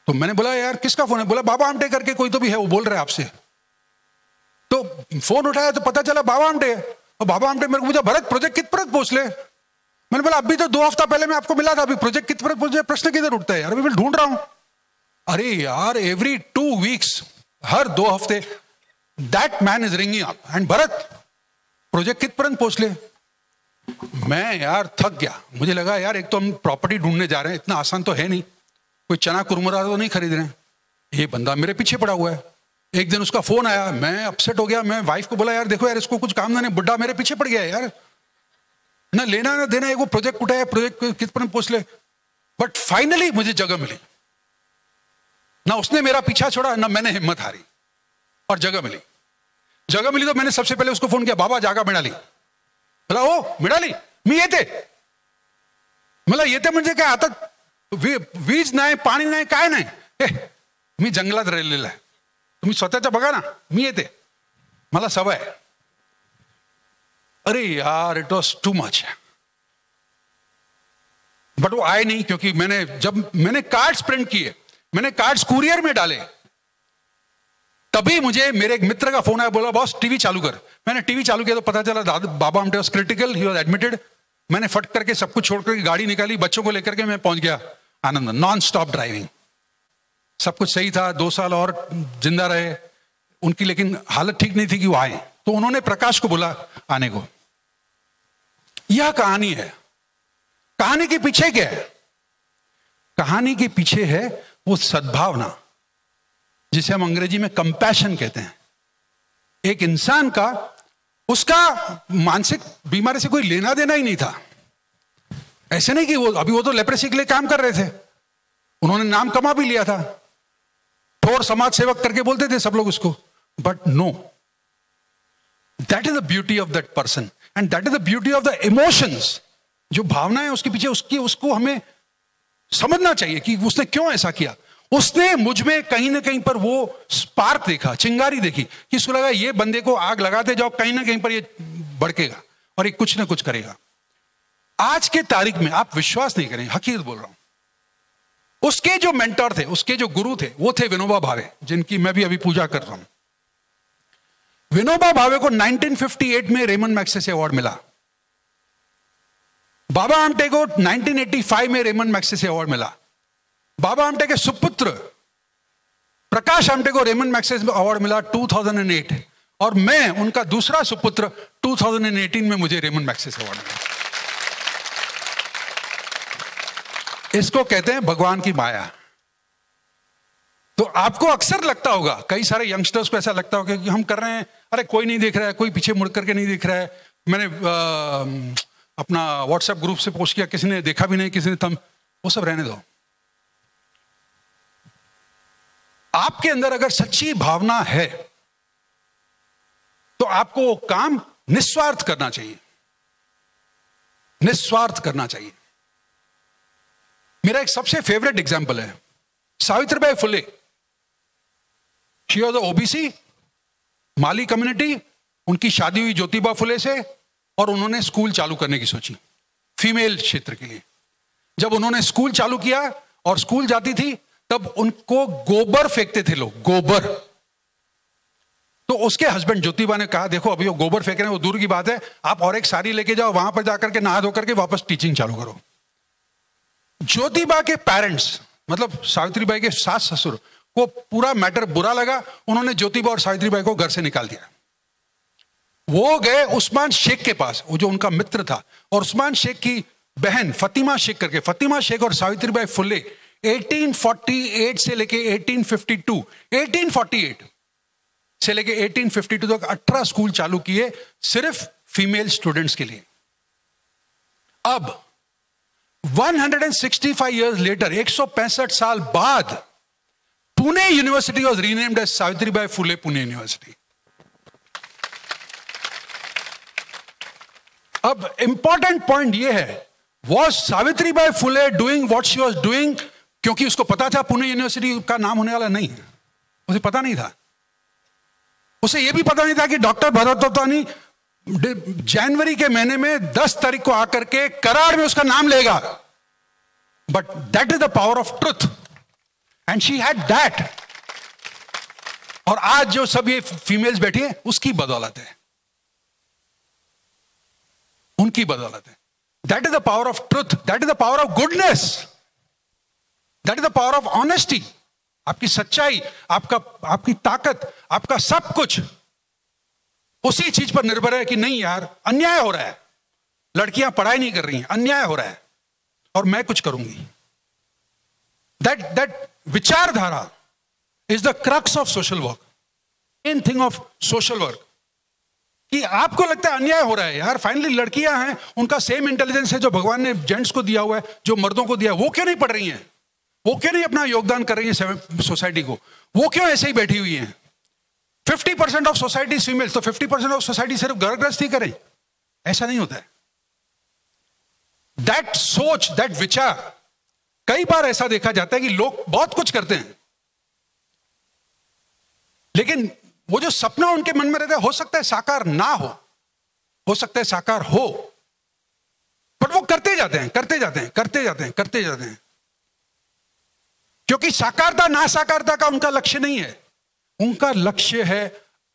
तो मैंने बोला यार किसका फोन है? बोला बाबा आमटे करके कोई तो भी है, वो बोल रहा है आपसे। तो फोन उठाया तो पता चला बाबा आमटे है। और बाबा आमटे मेरे को पूछा, भरत प्रोजेक्ट कित पर पहुंच ले? मैंने बोला अभी तो 2 हफ्ता पहले मैं आपको मिला था, अभी प्रोजेक्ट कित पर पहुंचे? प्रश्न किधर उठता है यार, अभी मैं ढूंढ रहा हूं। अरे यार एवरी 2 वीक्स, हर 2 हफ्ते that man is ringing up and Bharat project कित पर पहुंच ले? मैं यार थक गया। मुझे लगा यार एक तो हम प्रॉपर्टी ढूंढने जा रहे हैं, इतना आसान तो है नहीं, कोई चना कुरमुरा तो नहीं खरीद रहे हैं, ये बंदा मेरे पीछे पड़ा हुआ है। एक दिन उसका फोन आया, मैं अपसेट हो गया। मैं वाइफ को बोला यार देखो यार इसको कुछ काम ना, बुड्ढा मेरे पीछे पड़ गया है यार, ना लेना ना देना, एक वो प्रोजेक्ट उठाया, प्रोजेक्ट कित पर पहुंच ले। बट फाइनली मुझे जगह मिली, ना उसने मेरा पीछा छोड़ा ना मैंने हिम्मत हारी, और जगह मिली। जगह मिली तो मैंने सबसे पहले उसको फोन किया, बाबा जागा मिळाली। बोला ओ मिळाली, मी येते। मला येते म्हणजे काय, आता वीज नाही, पाणी नाही, काय नाही, मी जंगलात राहिलेला आहे, तुम्ही स्वतःच्या बघा ना, मी येते, मला सवय आहे। अरे यार it was too much. But वो आए नहीं, क्योंकि जब मैंने कार्ड्स प्रिंट किए, मैंने कार्ड्स कुरियर में डाले, तभी मुझे मेरे एक मित्र का फोन आया, बोला बॉस टीवी चालू कर। मैंने टीवी चालू किया तो पता चला Baba Amte was critical, he was admitted. मैंने फट करके सब कुछ छोड़ करके गाड़ी निकाली, बच्चों को लेकर के मैं पहुंच गया आनंद, नॉन स्टॉप ड्राइविंग। सब कुछ सही था, 2 साल और जिंदा रहे उनकी, लेकिन हालत ठीक नहीं थी कि वो आए। तो उन्होंने प्रकाश को बोला आने को। यह कहानी है। कहानी के पीछे क्या है? कहानी के पीछे है वो सद्भावना, जिसे हम अंग्रेजी में कंपैशन कहते हैं। एक इंसान का, उसका मानसिक बीमारी से कोई लेना देना ही नहीं था। ऐसे नहीं कि वो तो लेप्रेसी के लिए काम कर रहे थे, उन्होंने नाम कमा भी लिया था, ठोर समाज सेवक करके बोलते थे सब लोग उसको। But no, that is the beauty of that person and that is the beauty of the emotions. जो भावनाएं उसके पीछे, उसको हमें समझना चाहिए कि उसने क्यों ऐसा किया। उसने मुझ में कहीं ना कहीं पर वो स्पार्क देखा, चिंगारी देखी, कि उसको लगा ये बंदे को आग लगाते जाओ, कहीं ना कहीं पर ये भड़केगा और ये कुछ ना कुछ करेगा। आज के तारीख में आप विश्वास नहीं करेंगे, हकीकत बोल रहा हूं, उसके जो मेंटर थे, उसके जो गुरु थे, वो थे विनोबा भावे, जिनकी मैं भी अभी पूजा कर रहा हूं। विनोबा भावे को 1958 में रेमन मैग्सेसे अवार्ड मिला। बाबा आमटे को 1985 में रेमन मैग्सेसे अवार्ड मिला। बाबा आमटे के सुपुत्र प्रकाश आमटे को रेमन मैग्सेसे अवार्ड मिला 2008, और मैं उनका दूसरा सुपुत्र 2018 में मुझे रेमन मैग्सेसे अवार्ड मिला। इसको कहते हैं भगवान की माया। तो आपको अक्सर लगता होगा, कई सारे यंगस्टर्स को ऐसा लगता होगा कि हम कर रहे हैं, अरे कोई नहीं देख रहा है, कोई पीछे मुड़ करके नहीं देख रहा है। मैंने अपना व्हाट्सएप ग्रुप से पोस्ट किया, किसी ने देखा भी नहीं, किसी ने वो सब रहने दो। आपके अंदर अगर सच्ची भावना है तो आपको वो काम निस्वार्थ करना चाहिए, निस्वार्थ करना चाहिए। मेरा एक सबसे फेवरेट एग्जांपल है Savitribai Phule. She was OBC, Mali community. उनकी शादी हुई ज्योतिबा फुले से, और उन्होंने स्कूल चालू करने की सोची फीमेल क्षेत्र के लिए। जब उन्होंने स्कूल चालू किया और स्कूल जाती थी, तब उनको गोबर फेंकते थे लोग, गोबर। तो उसके हस्बैंड ज्योतिबा ने कहा देखो अभी वो गोबर फेंक रहे हैं, वो दूर की बात है, आप और एक साड़ी लेके जाओ, वहां पर जाकर के नहा धो करके वापस टीचिंग चालू करो। ज्योतिबा के पेरेंट्स, मतलब सावित्रीबाई के सास ससुर को पूरा मैटर बुरा लगा। उन्होंने ज्योतिबा और सावित्रीबाई को घर से निकाल दिया। वो गए उस्मान शेख के पास, वो जो उनका मित्र था, और उस्मान शेख की बहन फतिमा शेख करके, फतिमा शेख और सावित्रीबाई फुले 1848 से लेके 1848 से लेके 1852 तक 18 स्कूल चालू किए सिर्फ फीमेल स्टूडेंट्स के लिए। अब 165 years later, 165 साल बाद, Pune university was renamed as Savitribai Phule Pune university. अब इंपॉर्टेंट पॉइंट यह है, was Savitribai Phule doing what she was doing क्योंकि उसको पता था पुणे यूनिवर्सिटी का नाम होने वाला नहीं है? उसे पता नहीं था. उसे यह भी पता नहीं था कि डॉक्टर भरत तोतानी जनवरी के महीने में 10 तारीख को आकर के कराड़ में उसका नाम लेगा. But that is the power of truth and she had that. और आज जो सब ये फीमेल्स बैठी हैं उसकी बदौलत है, उनकी बदौलत है. That is the power of truth, that is the power of goodness, that is the power of honesty. आपकी सच्चाई, आपकी ताकत, आपका सब कुछ उसी चीज पर निर्भर है कि नहीं यार अन्याय हो रहा है, लड़कियां पढ़ाई नहीं कर रही हैं, अन्याय हो रहा है और मैं कुछ करूंगी. दैट विचारधारा is the crux of social work, main thing of social work. कि आपको लगता है अन्याय हो रहा है यार, फाइनली लड़कियां हैं, उनका सेम इंटेलिजेंस है जो भगवान ने जेंट्स को दिया हुआ है, जो मर्दों को दिया है, वो क्यों नहीं पढ़ रही हैं? वो क्यों नहीं अपना योगदान कर रही है सोसाइटी को? वो क्यों ऐसे ही बैठी हुई हैं? 50% ऑफ सोसाइटी फीमेल्स, तो 50% ऑफ सोसाइटी सिर्फ घर गृहस्थी करें? ऐसा नहीं होता है. दैट सोच, दैट विचार, कई बार ऐसा देखा जाता है कि लोग बहुत कुछ करते हैं, लेकिन वो जो सपना उनके मन में रहता है, हो सकता है साकार ना हो सकता है साकार हो, बट वो करते जाते हैं, करते जाते हैं, करते जाते हैं, करते जाते हैं, क्योंकि साकारता ना साकारता का उनका लक्ष्य नहीं है. उनका लक्ष्य है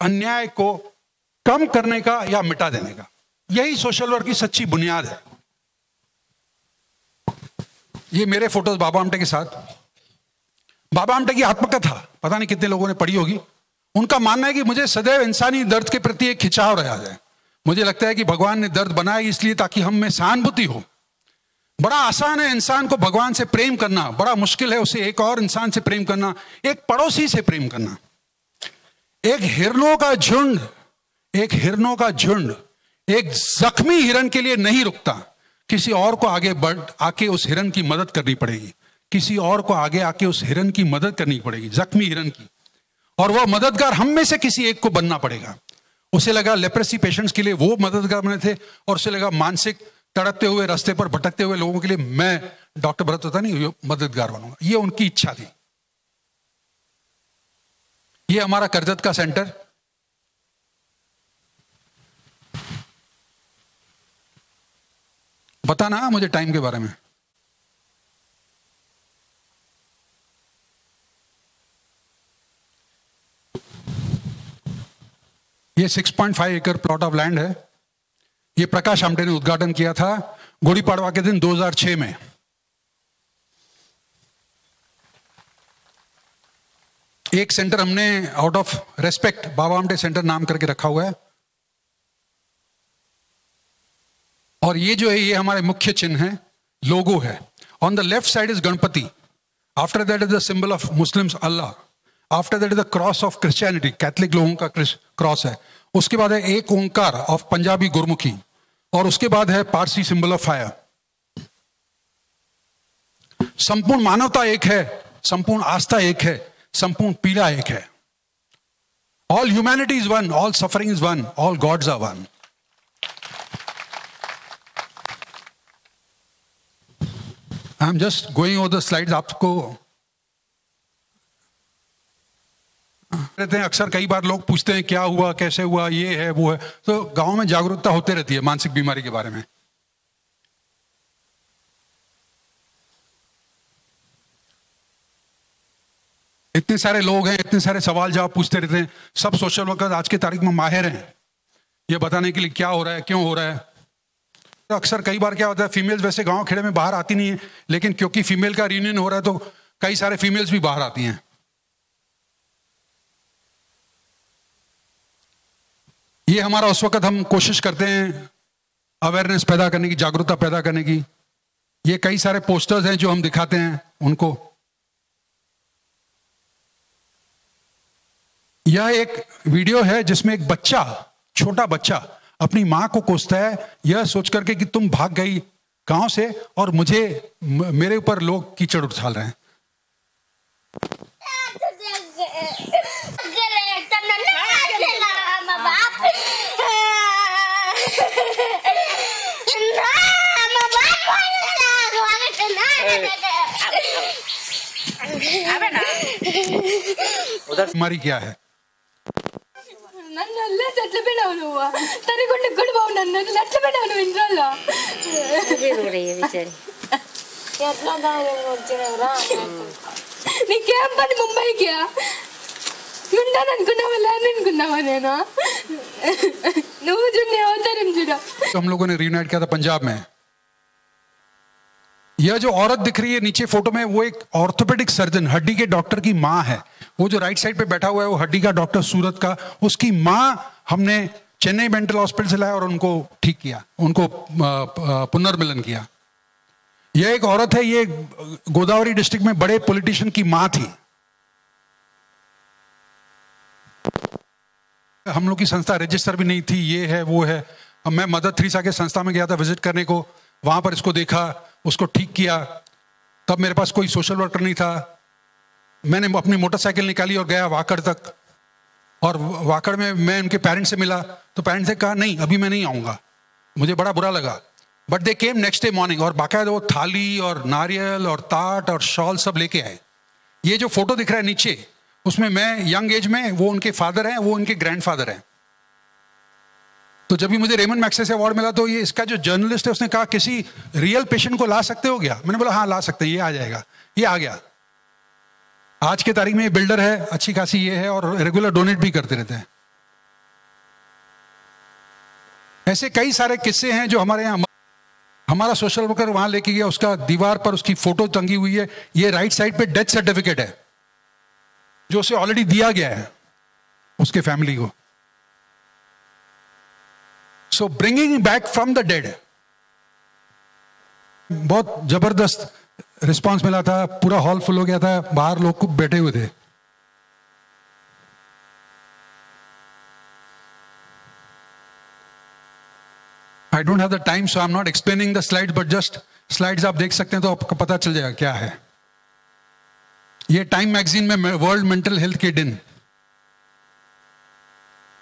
अन्याय को कम करने का या मिटा देने का. यही सोशल वर्क की सच्ची बुनियाद है. ये मेरे फोटोज बाबा आमटे के साथ. बाबा आमटे की आत्मकथा पता नहीं कितने लोगों ने पढ़ी होगी. उनका मानना है कि मुझे सदैव इंसानी दर्द के प्रति एक खिंचाव रहा है. मुझे लगता है कि भगवान ने दर्द बनाया इसलिए ताकि हम में सहानुभूति हो. बड़ा आसान है इंसान को भगवान से प्रेम करना, बड़ा मुश्किल है उसे एक और इंसान से प्रेम करना, एक पड़ोसी से प्रेम करना. एक हिरणों का झुंड एक जख्मी हिरन के लिए नहीं रुकता. किसी और को आगे आके उस हिरन की मदद करनी पड़ेगी, किसी और को आगे आके उस हिरन की मदद करनी पड़ेगी, जख्मी हिरन की. और वह मददगार हम में से किसी एक को बनना पड़ेगा. उसे लगा लेप्रेसी पेशेंट्स के लिए वो मददगार बने थे, और उसे लगा मानसिक तड़पते हुए रास्ते पर भटकते हुए लोगों के लिए मैं डॉक्टर भरत तोतानी मददगार बनूंगा. ये उनकी इच्छा थी. ये हमारा करजत का सेंटर. बताना मुझे टाइम के बारे में. ये 6.5 एकड़ प्लॉट ऑफ लैंड है. ये प्रकाश आमटे ने उद्घाटन किया था गुड़ी पड़वा के दिन 2006 में. एक सेंटर हमने out of respect Baba Amte centre नाम करके रखा हुआ है. और ये जो है ये हमारे मुख्य चिन्ह है, लोगो है. On the left side is Ganpati, after that is the symbol of Muslims Allah, after that is the cross of Christianity, Catholic लोगों का क्रॉस है. उसके बाद है एक ओंकार ऑफ पंजाबी गुरमुखी, और उसके बाद है पारसी सिंबल ऑफ फायर. संपूर्ण मानवता एक है, संपूर्ण आस्था एक है, संपूर्ण पीड़ा एक है. All humanity is one, all suffering is one, all gods are one. I am just going over the slides. आपको रहते हैं अक्सर, कई बार लोग पूछते हैं क्या हुआ, कैसे हुआ, ये है वो है. तो गांव में जागरूकता होते रहती है मानसिक बीमारी के बारे में. इतने सारे लोग हैं, इतने सारे सवाल जवाब पूछते रहते हैं. सब सोशल वर्कर आज की तारीख में माहिर हैं ये बताने के लिए क्या हो रहा है, क्यों हो रहा है. तो अक्सर कई बार क्या होता है, फीमेल्स वैसे गांव खेड़े में बाहर आती नहीं है, लेकिन क्योंकि फीमेल का रियूनियन हो रहा है तो कई सारे फीमेल्स भी बाहर आती हैं. ये हमारा उस वक्त हम कोशिश करते हैं अवेयरनेस पैदा करने की, जागरूकता पैदा करने की. ये कई सारे पोस्टर्स हैं जो हम दिखाते हैं उनको. यह एक वीडियो है जिसमें एक बच्चा, छोटा बच्चा अपनी मां को कोसता है, यह सोच करके कि तुम भाग गई गांव से, और मेरे ऊपर लोग कीचड़ उछाल रहे हैं। उधर हमारी क्या है? నన్నల్లే చెట్లు పెట్టావు నువ్వు తరి గుండె కూడా బావు నన్ను చెట్లు పెట్టావు నువ్వు ఇంట్లో ఎట్లా వచ్చినవరా నీకేం పని ముంబైకి ఉంటాననుకున్నావా లేననుకున్నావా నేను నువ్వు చూడు అవతారం చూడు। हम लोगों ने रीयूनाइट किया था पंजाब में। यह जो औरत दिख रही है नीचे फोटो में, वो एक ऑर्थोपेडिक सर्जन, हड्डी के डॉक्टर की माँ है। वो जो राइट साइड पे बैठा हुआ है वो हड्डी का डॉक्टर सूरत का, उसकी माँ हमने चेन्नई मेंटल हॉस्पिटल से लाया और उनको ठीक किया, उनको पुनर्मिलन किया। यह एक औरत है, ये गोदावरी डिस्ट्रिक्ट में बड़े पॉलिटिशियन की माँ थी। हम लोग की संस्था रजिस्टर भी नहीं थी, ये है वो है। मैं मदर थेरेसा के संस्था में गया था विजिट करने को, वहां पर इसको देखा, उसको ठीक किया। तब मेरे पास कोई सोशल वर्कर नहीं था। मैंने अपनी मोटरसाइकिल निकाली और गया वाकड़ तक, और वाकड़ में मैं उनके पेरेंट्स से मिला, तो पेरेंट्स ने कहा नहीं अभी मैं नहीं आऊँगा। मुझे बड़ा बुरा लगा, but they came next day morning, और बाकायदा वो थाली और नारियल और ताट और शॉल सब लेके आए। ये जो फोटो दिख रहा है नीचे, उसमें मैं यंग एज में, वो उनके फादर हैं, वो उनके ग्रैंडफादर हैं। तो जब भी मुझे रेमन मैग्सेसे अवार्ड मिला तो ये इसका जो जर्नलिस्ट है उसने कहा किसी रियल पेशेंट को ला सकते हो क्या? मैंने बोला हाँ ला सकते हैं, ये आ जाएगा। ये आ गया। आज के तारीख में ये बिल्डर है, अच्छी खासी ये है, और रेगुलर डोनेट भी करते रहते हैं। ऐसे कई सारे किस्से हैं जो हमारे यहाँ। हमारा सोशल वर्कर वहां लेके गया, उसका दीवार पर उसकी फोटो टंगी हुई है। ये राइट साइड पे डेथ सर्टिफिकेट है जो उसे ऑलरेडी दिया गया है उसके फैमिली को। So bringing back from the dead, बहुत जबरदस्त रिस्पांस मिला था। पूरा हॉल फुल हो गया था, बाहर लोग खूब बैठे हुए थे। I don't have the time so I am not explaining the slides, but just slides आप देख सकते हैं तो आपको पता चल जाएगा क्या है। ये टाइम मैगजीन में वर्ल्ड मेंटल हेल्थ के दिन।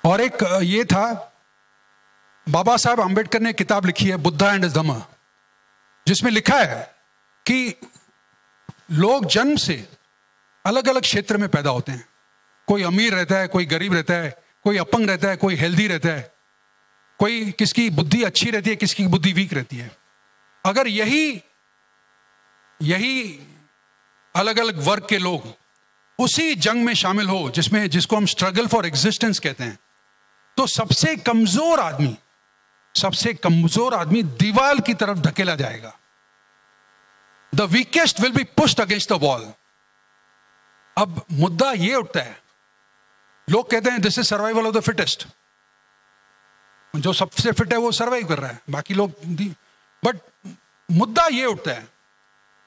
और एक ये था, बाबा साहब अंबेडकर ने किताब लिखी है बुद्धा एंड हिज धम्म, जिसमें लिखा है कि लोग जन्म से अलग अलग क्षेत्र में पैदा होते हैं। कोई अमीर रहता है, कोई गरीब रहता है, कोई अपंग रहता है, कोई हेल्दी रहता है, कोई किसकी बुद्धि अच्छी रहती है, किसकी बुद्धि वीक रहती है। अगर यही अलग अलग वर्ग के लोग उसी जंग में शामिल हो जिसको हम स्ट्रगल फॉर एग्जिस्टेंस कहते हैं, तो सबसे कमजोर आदमी दीवार की तरफ धकेला जाएगा। The weakest will be pushed against the wall. अब मुद्दा ये उठता है, लोग कहते हैं this is survival of the fittest, जो सबसे फिट है वो सर्वाइव कर रहा है, बाकी लोग। बट मुद्दा ये उठता है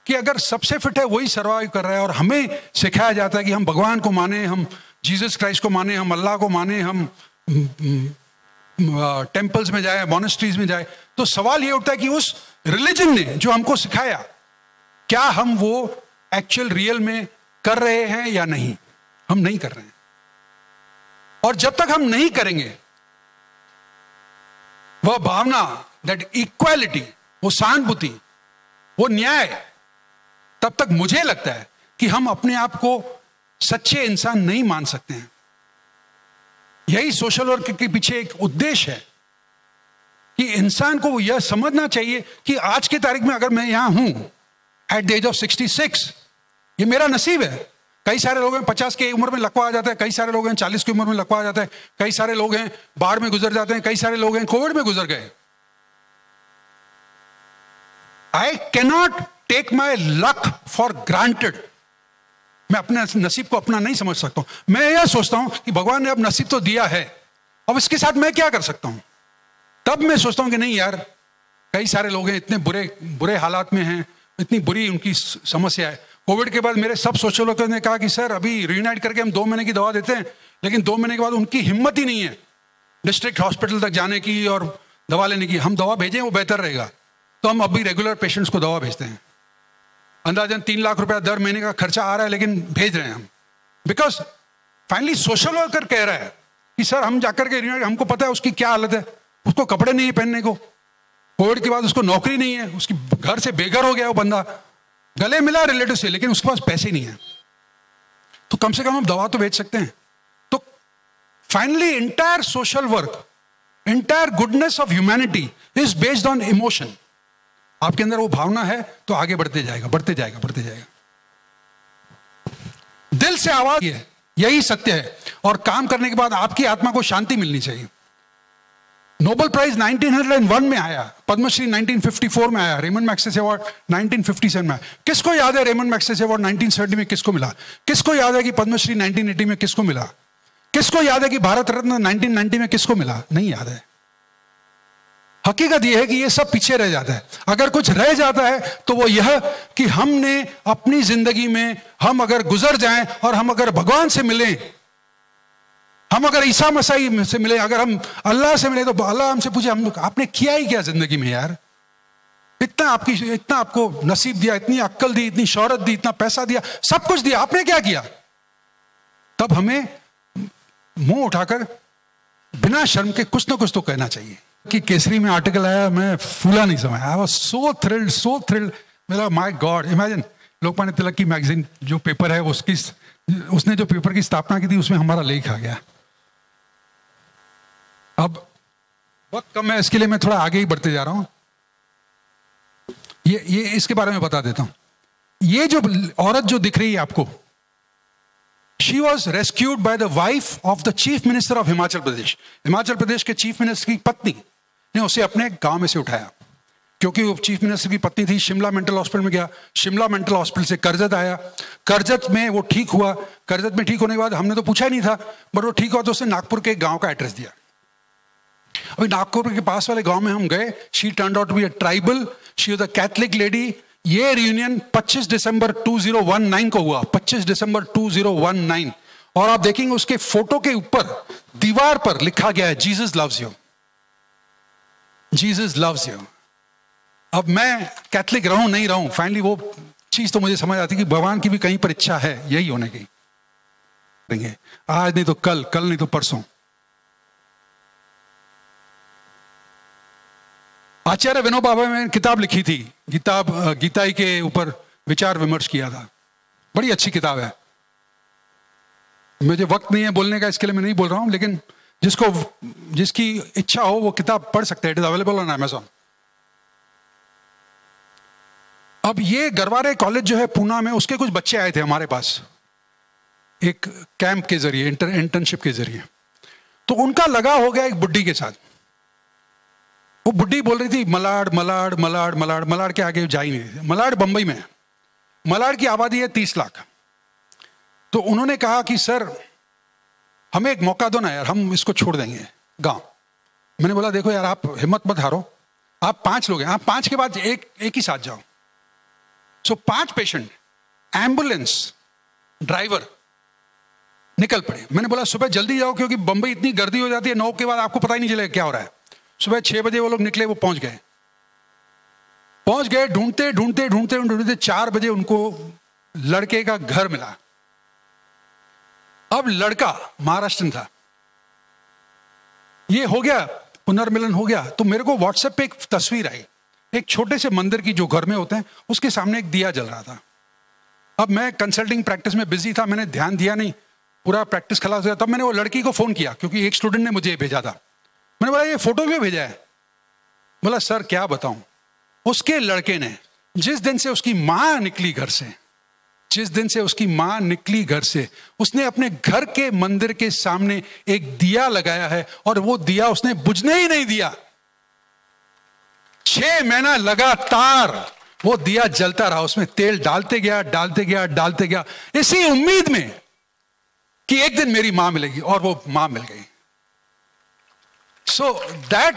कि अगर सबसे फिट है वही सर्वाइव कर रहा है, और हमें सिखाया जाता है कि हम भगवान को माने, हम जीसस क्राइस्ट को माने, हम अल्लाह को माने, हम टेम्पल्स में जाए, मॉनेस्ट्रीज में जाए, तो सवाल ये उठता है कि उस रिलीजन ने जो हमको सिखाया, क्या हम वो एक्चुअल रियल में कर रहे हैं या नहीं? हम नहीं कर रहे हैं। और जब तक हम नहीं करेंगे, वह भावना, दैट इक्वालिटी, वो सहानुभूति, वो न्याय, तब तक मुझे लगता है कि हम अपने आप को सच्चे इंसान नहीं मान सकते हैं। यही सोशल वर्क के पीछे एक उद्देश्य है कि इंसान को यह समझना चाहिए कि आज की तारीख में अगर मैं यहां हूं एट द एज ऑफ 66, ये मेरा नसीब है। कई सारे लोग हैं 50 की उम्र में लकवा आ जाता है, कई सारे लोग हैं 40 की उम्र में लकवा आ जाता है, कई सारे लोग हैं बाढ़ में गुजर जाते हैं, कई सारे लोग हैं कोविड में गुजर गए। I cannot take my luck for granted. मैं अपने नसीब को अपना नहीं समझ सकता हूं। मैं यह सोचता हूं कि भगवान ने अब नसीब तो दिया है, अब इसके साथ मैं क्या कर सकता हूं। तब मैं सोचता हूं कि नहीं यार, कई सारे लोग हैं इतने बुरे हालात में हैं, इतनी बुरी उनकी समस्या है। कोविड के बाद मेरे सब सोशल वर्कर ने कहा कि सर अभी रीयूनाइट करके हम 2 महीने की दवा देते हैं, लेकिन 2 महीने के बाद उनकी हिम्मत ही नहीं है डिस्ट्रिक्ट हॉस्पिटल तक जाने की और दवा लेने की। हम दवा भेजें वो बेहतर रहेगा। तो हम अभी रेगुलर पेशेंट्स को दवा भेजते हैं। अंदाजन 3 लाख रुपया दर महीने का खर्चा आ रहा है, लेकिन भेज रहे हैं हम, बिकॉज फाइनली सोशल वर्कर कह रहा है कि सर हम जाकर के, हमको पता है उसकी क्या हालत है, उसको कपड़े नहीं है पहनने को, कोविड के बाद उसको नौकरी नहीं है, उसकी घर से बेघर हो गया वो बंदा, गले मिला रिलेटिव से, लेकिन उसके पास पैसे नहीं है, तो कम से कम हम दवा तो भेज सकते हैं। तो finally entire social work, entire goodness of humanity is based on emotion. आपके अंदर वो भावना है तो आगे बढ़ते जाएगा, बढ़ते जाएगा, बढ़ते जाएगा। दिल से आवाज है, यही सत्य है। और काम करने के बाद आपकी आत्मा को शांति मिलनी चाहिए। नोबेल प्राइज 1901 में आया, पद्मश्री 1954 में आया, रेमंड मैग्सेसे अवार्ड 1957 में आया। किसको याद है रेमंड मैग्सेसे अवार्ड 1970 में किसको मिला? किसको याद है कि पद्मश्री 1980 में किसको मिला? किसको याद है कि भारत रत्न 1990 में किसको मिला? नहीं याद है। हकीकत यह है कि यह सब पीछे रह जाता है। अगर कुछ रह जाता है तो वो यह कि हमने अपनी जिंदगी में, हम अगर गुजर जाएं और हम अगर भगवान से मिलें, हम अगर ईसा मसीह से मिले, अगर हम अल्लाह से मिले, तो अल्लाह हमसे पूछे हम आपने किया ही क्या जिंदगी में यार? इतना आपको नसीब दिया, इतनी अक्ल दी, इतनी शोहरत दी, इतना पैसा दिया, सब कुछ दिया, आपने क्या किया? तब हमें मुंह उठाकर बिना शर्म के कुछ ना कुछ तो कहना चाहिए। कि केसरी में आर्टिकल आया, मैं फूला नहीं समझ, आई वाज सो थ्रिल्ड। मेरा my God, imagine Lokmanya Tilak की मैगजीन जो पेपर है उसने जो पेपर की स्थापना की थी उसमें हमारा लेख आ गया। अब वक्त कम है, इसके लिए मैं थोड़ा आगे ही बढ़ते जा रहा हूं। ये इसके बारे में बता देता हूं। ये जो औरत जो दिख रही है आपको, she was rescued by the wife of the chief minister of Himachal Pradesh. Himachal Pradesh के चीफ मिनिस्टर की पत्नी ने उसे अपने गांव में से उठाया, क्योंकि वो चीफ मिनिस्टर की पत्नी थी। शिमला मेंटल हॉस्पिटल में गया, शिमला मेंटल हॉस्पिटल से करजत आया, करजत में वो ठीक हुआ। करजत में ठीक होने के बाद हमने तो पूछा ही नहीं था, बट वो ठीक हुआ तो उसने नागपुर के गांव का एड्रेस दिया। अभी नागपुर के पास वाले गांव में हम गए। She turned out to be a tribal, she was a Catholic lady. ये रियूनियन 25 दिसंबर 2019 को हुआ, 25 दिसंबर 2019। और आप देखेंगे उसके फोटो के ऊपर दीवार पर लिखा गया है, Jesus loves you, Jesus loves you. अब मैं कैथलिक रहूं नहीं रहूं, फाइनली वो चीज तो मुझे समझ आती कि भगवान की भी कहीं पर इच्छा है यही होने की। आज नहीं तो कल, कल नहीं तो परसों। आचार्य विनोबा भावे ने किताब लिखी थी, गीता के ऊपर विचार विमर्श किया था। बड़ी अच्छी किताब है। मुझे वक्त नहीं है बोलने का, इसके लिए मैं नहीं बोल रहा हूं, लेकिन जिसकी इच्छा हो वो किताब पढ़ सकते हैं। It is available on Amazon. अब ये गरवारे कॉलेज जो है पूना में, उसके कुछ बच्चे आए थे हमारे पास एक कैंप के जरिए, इंटर्नशिप के जरिए। तो उनका लगा हो गया एक बुड्ढी के साथ। वो बुड्ढी बोल रही थी मलाड मलाड मलाड मलाड। मलाड के आगे जा ही नहीं थी। मलाड बंबई में, मलाड की आबादी है 30 लाख। तो उन्होंने कहा कि सर हमें एक मौका दो ना यार, हम इसको छोड़ देंगे गांव। मैंने बोला देखो यार, आप हिम्मत मत हारो, आप 5 लोग हैं, आप 5 के बाद एक ही साथ जाओ। सो 5 पेशेंट, एम्बुलेंस, ड्राइवर निकल पड़े। मैंने बोला सुबह जल्दी जाओ, क्योंकि बंबई इतनी गर्दी हो जाती है, 9 के बाद आपको पता ही नहीं चलेगा क्या हो रहा है। सुबह 6 बजे वो लोग निकले, वो पहुंच गए, ढूंढते ढूंढते ढूंढते ढूंढते 4 बजे उनको लड़के का घर मिला। अब लड़का महाराष्ट्र था। ये हो गया, पुनर्मिलन हो गया। तो मेरे को व्हाट्सएप पे एक तस्वीर आई, एक छोटे से मंदिर की जो घर में होते हैं, उसके सामने एक दिया जल रहा था। अब मैं कंसल्टिंग प्रैक्टिस में बिजी था, मैंने ध्यान दिया नहीं, पूरा प्रैक्टिस खलास हो गया। तब मैंने वो लड़की को फोन किया, क्योंकि एक स्टूडेंट ने मुझे भेजा था। मैंने बोला ये फोटो क्यों भेजा है? बोला सर क्या बताऊं, उसके लड़के ने जिस दिन से उसकी मां निकली घर से, उसने अपने घर के मंदिर के सामने एक दिया लगाया है, और वो दिया उसने बुझने ही नहीं दिया। 6 महीना लगातार वो दिया जलता रहा, उसमें तेल डालते गया, इसी उम्मीद में कि एक दिन मेरी मां मिलेगी, और वो मां मिल गई। सो दैट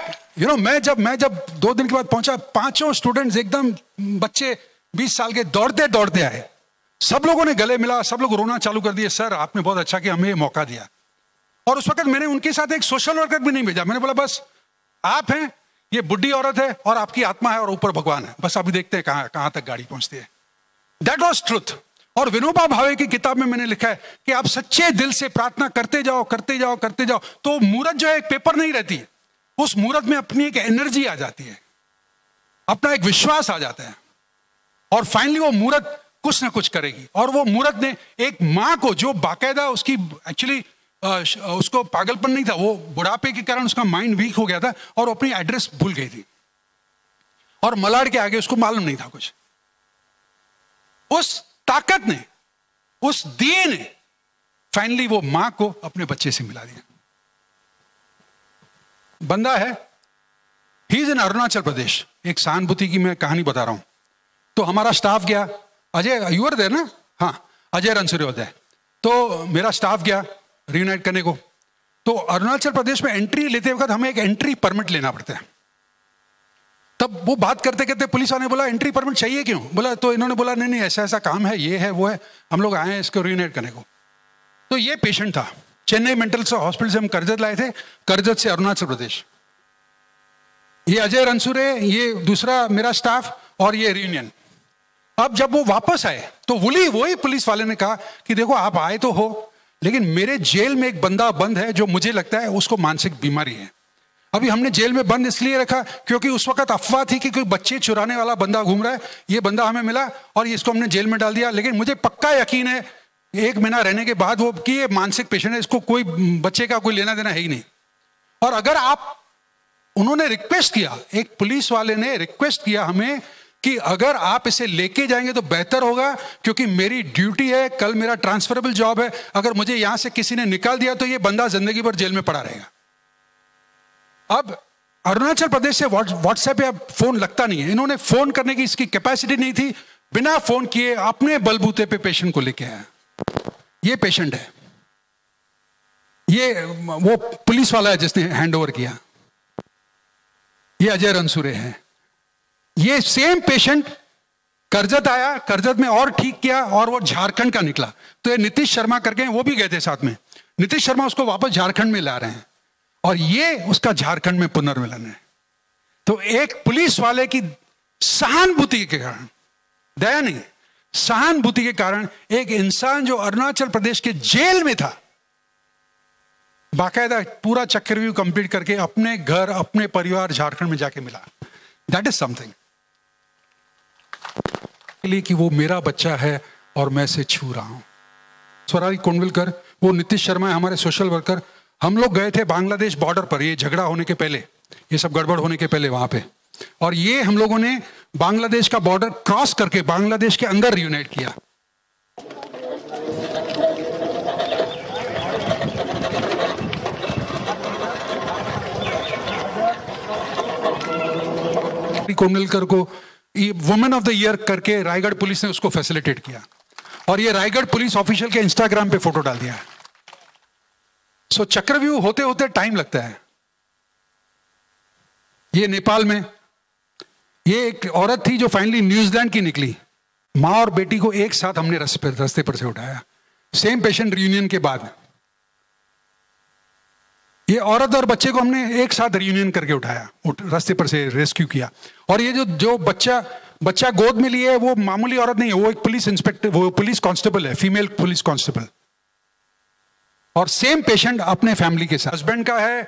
मैं जब 2 दिन के बाद पहुंचा, 5 स्टूडेंट्स एकदम बच्चे 20 साल के दौड़ते आए। सब लोगों ने गले मिला, सब लोग रोना चालू कर दिए, सर आपने बहुत अच्छा कि हमें ये मौका दिया। और उस वक्त मैंने उनके साथ एक सोशल वर्कर भी नहीं भेजा। मैंने बोला बस आप हैं, ये बुढ़ी औरत है और आपकी आत्मा है और ऊपर भगवान है, बस अभी देखते हैं कहां तक गाड़ी पहुंचती है। That was truth. और विनोबा भावे की किताब में मैंने लिखा है कि आप सच्चे दिल से प्रार्थना करते जाओ करते जाओ करते जाओ, तो मूरत जो है एक पेपर नहीं रहती है, उस मूरत में अपनी एक एनर्जी आ जाती है, अपना एक विश्वास आ जाता है, और फाइनली वो मूरत कुछ ना कुछ करेगी। और वो मूरत ने एक मां को, जो बाकायदा उसकी एक्चुअली उसको पागलपन नहीं था, वो बुढ़ापे के कारण उसका माइंड वीक हो गया था और अपनी एड्रेस भूल गई थी, और मलाड के आगे उसको मालूम नहीं था कुछ। उस ताकत ने, उस दिए ने फाइनली वो मां को अपने बच्चे से मिला दिया। बंदा है, he is in Arunachal Pradesh. एक सहानुभूति की मैं कहानी बता रहा हूं। तो हमारा स्टाफ गया, अजय यूर देयर ना, हाँ अजय रनसूर्योदय, तो मेरा स्टाफ गया रीयूनाइट करने को। तो अरुणाचल प्रदेश में एंट्री लेते वक्त हमें एक एंट्री परमिट लेना पड़ता है। तब वो बात करते करते पुलिस वाले ने बोला एंट्री परमिट चाहिए क्यों, बोला, तो इन्होंने बोला नहीं नहीं ऐसा ऐसा काम है, ये है वो है, हम लोग आए हैं इसको रीयूनाइट करने को। तो ये पेशेंट था, चेन्नई मेंटल हॉस्पिटल से हम करजत लाए थे, करजत से अरुणाचल प्रदेश। ये अजय रनसूरे, ये दूसरा मेरा स्टाफ, और ये रीयूनियन। अब जब वो वापस आए तो वही पुलिस वाले ने कहा कि देखो आप आए तो हो, लेकिन मेरे जेल में एक बंदा बंद है जो मुझे लगता है उसको मानसिक बीमारी है। अभी हमने जेल में बंद इसलिए रखा क्योंकि उस वक्त अफवाह थी कि कोई बच्चे चुराने वाला बंदा घूम रहा है, ये बंदा हमें मिला और इसको हमने जेल में डाल दिया। लेकिन मुझे पक्का यकीन है 1 महीना रहने के बाद वो कि ये मानसिक पेशेंट है, इसको कोई बच्चे का कोई लेना देना है ही नहीं। और अगर उन्होंने रिक्वेस्ट किया, एक पुलिस वाले ने रिक्वेस्ट किया हमें कि अगर आप इसे लेके जाएंगे तो बेहतर होगा, क्योंकि मेरी ड्यूटी है, कल मेरा ट्रांसफरेबल जॉब है, अगर मुझे यहां से किसी ने निकाल दिया तो ये बंदा जिंदगी भर जेल में पड़ा रहेगा। अब अरुणाचल प्रदेश से व्हाट्सएप या फोन लगता नहीं है, इन्होंने फोन करने की इसकी कैपेसिटी नहीं थी, बिना फोन किए अपने बलबूते पे पेशेंट को लेके आया। ये पेशेंट है, ये वो पुलिस वाला है जिसने हैंडओवर किया, ये अजय रनसूरे हैं। ये सेम पेशेंट करजत आया, करजत में और ठीक किया, और वो झारखंड का निकला। तो ये नीतीश शर्मा करके, वो भी गए थे साथ में, नीतीश शर्मा उसको वापस झारखंड में ला रहे हैं, और ये उसका झारखंड में पुनर्मिलन है। तो एक पुलिस वाले की सहानुभूति के कारण, दया नहीं, सहानुभूति के कारण एक इंसान जो अरुणाचल प्रदेश के जेल में था, बाकायदा पूरा चक्रव्यूह कंप्लीट करके अपने घर, अपने परिवार झारखंड में जाके मिला। दैट इज समथिंग लिए कि वो मेरा बच्चा है और मैं इसे छू रहा हूं। स्वराज कोंडविलकर, वो नीतीश शर्मा है हमारे सोशल वर्कर। हम लोग गए थे बांग्लादेश बॉर्डर पर, ये झगड़ा होने के पहले, ये सब गड़बड़ होने के पहले वहां पे, और ये हम लोगों ने बांग्लादेश का बॉर्डर क्रॉस करके बांग्लादेश के अंदर रीयूनाइट किया। कोंडविलकर को वुमेन ऑफ द ईयर करके रायगढ़ पुलिस ने उसको फैसिलिटेट किया, और ये रायगढ़ पुलिस ऑफिशियल के इंस्टाग्राम पे फोटो डाल दिया है। सो चक्रव्यूह होते होते टाइम लगता है। ये नेपाल में ये एक औरत थी जो फाइनली न्यूजीलैंड की निकली, मां और बेटी को एक साथ हमने रास्ते पर से उठाया, सेम पेशेंट रियूनियन के बाद। ये औरत और बच्चे को हमने एक साथ रियूनियन करके उठाया, रास्ते पर से रेस्क्यू किया। और ये जो बच्चा गोद में लिए है, वो मामूली औरत नहीं है, वो एक पुलिस इंस्पेक्टर, वो पुलिस कांस्टेबल है, फीमेल पुलिस कांस्टेबल। और सेम पेशेंट अपने फैमिली के साथ, हस्बैंड का है,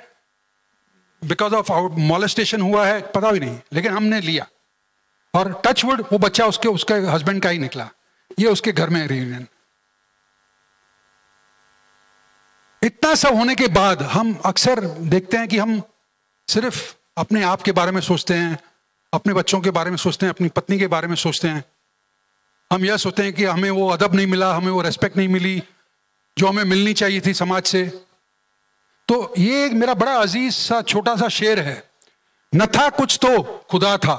बिकॉज ऑफ मॉलेस्टेशन हुआ है, पता भी नहीं, लेकिन हमने लिया, और टचवुड वो बच्चा उसके हस्बैंड का ही निकला। ये उसके घर में रियूनियन। इतना सब होने के बाद हम अक्सर देखते हैं कि हम सिर्फ अपने आप के बारे में सोचते हैं, अपने बच्चों के बारे में सोचते हैं, अपनी पत्नी के बारे में सोचते हैं। हम यह सोचते हैं कि हमें वो अदब नहीं मिला, हमें वो रेस्पेक्ट नहीं मिली जो हमें मिलनी चाहिए थी समाज से। तो ये एक मेरा बड़ा अजीज सा छोटा सा शेर है, न था कुछ तो खुदा था,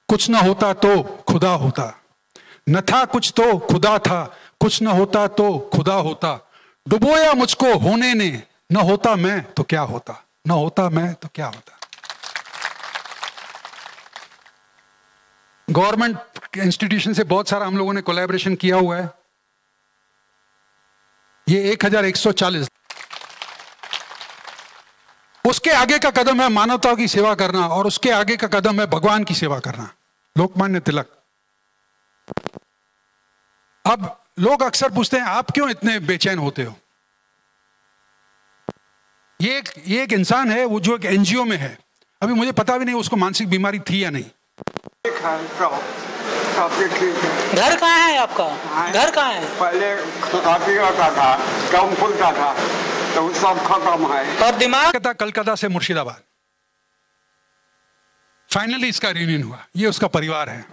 कुछ न होता तो खुदा होता। न था कुछ तो खुदा था, कुछ न होता तो खुदा होता। डुबोया मुझको होने ने, न होता मैं तो क्या होता, न होता मैं तो क्या होता। गवर्नमेंट इंस्टीट्यूशन से बहुत सारा हम लोगों ने कोलैबोरेशन किया हुआ है। ये 1140 उसके आगे का कदम है मानवता की सेवा करना, और उसके आगे का कदम है भगवान की सेवा करना। लोकमान्य तिलक। अब लोग अक्सर पूछते हैं आप क्यों इतने बेचैन होते हो? ये एक इंसान है वो जो एक एनजीओ में है, अभी मुझे पता भी नहीं उसको मानसिक बीमारी थी या नहीं। घर कहाँ है आपका? घर कहाँ है? पहले काफी होता था, कम खुलता था, तो सब खत्म है। और दिमाग कलकत्ता से मुर्शिदाबाद, फाइनली इसका रियूनियन हुआ। ये उसका परिवार है।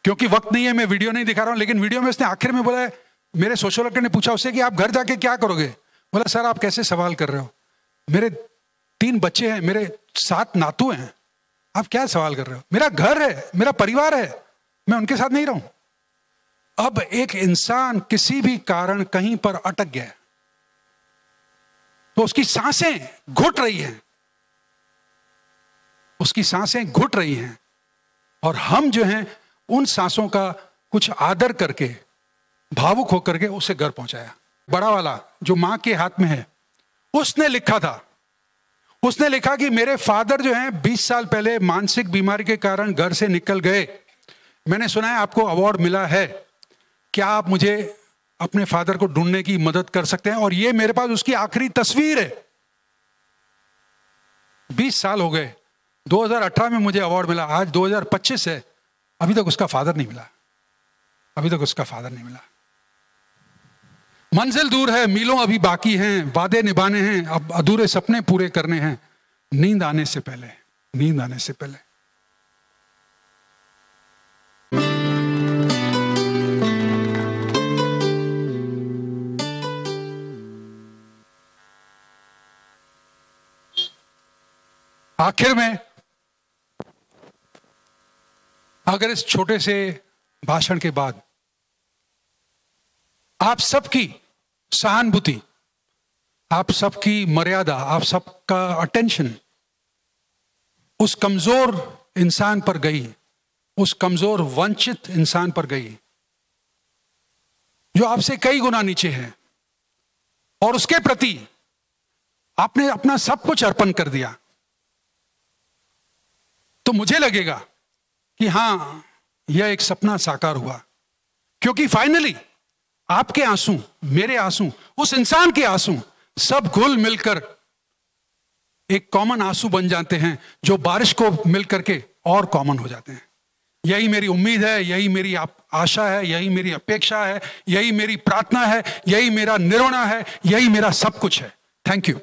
क्योंकि वक्त नहीं है मैं वीडियो नहीं दिखा रहा हूं, लेकिन वीडियो में उसने आखिर में बोला, मेरे सोशल वर्कर ने पूछा उससे कि आप घर जाके क्या करोगे? बोला सर आप कैसे सवाल कर रहे हो, मेरे 3 बच्चे हैं, मेरे 7 नातू हैं, आप क्या सवाल कर रहे हो? मेरा घर है, मेरा परिवार है, मैं उनके साथ नहीं रहूं? अब एक इंसान किसी भी कारण कहीं पर अटक गया तो उसकी सांसें घुट रही हैं, उसकी सांसें घुट रही हैं, और हम जो हैं उन सांसों का कुछ आदर करके, भावुक होकर के उसे घर पहुंचाया। बड़ा वाला जो मां के हाथ में है, उसने लिखा था, उसने लिखा कि मेरे फादर जो हैं 20 साल पहले मानसिक बीमारी के कारण घर से निकल गए। मैंने सुना है आपको अवार्ड मिला है, क्या आप मुझे अपने फादर को ढूंढने की मदद कर सकते हैं? और ये मेरे पास उसकी आखिरी तस्वीर है। 20 साल हो गए, 2018 में मुझे अवार्ड मिला, आज 2025 है, अभी तक उसका फादर नहीं मिला, अभी तक उसका फादर नहीं मिला। मंजिल दूर है, मीलों अभी बाकी हैं, वादे निभाने हैं, अब अधूरे सपने पूरे करने हैं, नींद आने से पहले, नींद आने से पहले। आखिर में अगर इस छोटे से भाषण के बाद आप सबकी सहानुभूति, आप सबकी मर्यादा, आप सबका अटेंशन उस कमजोर इंसान पर गई, उस कमजोर वंचित इंसान पर गई जो आपसे कई गुना नीचे है, और उसके प्रति आपने अपना सब कुछ अर्पण कर दिया, तो मुझे लगेगा कि हां यह एक सपना साकार हुआ। क्योंकि फाइनली आपके आंसू, मेरे आंसू, उस इंसान के आंसू सब घुल मिलकर एक कॉमन आंसू बन जाते हैं, जो बारिश को मिलकर के और कॉमन हो जाते हैं। यही मेरी उम्मीद है, यही मेरी आशा है, यही मेरी अपेक्षा है, यही मेरी प्रार्थना है, यही मेरा निर्णय है, यही मेरा सब कुछ है। Thank you.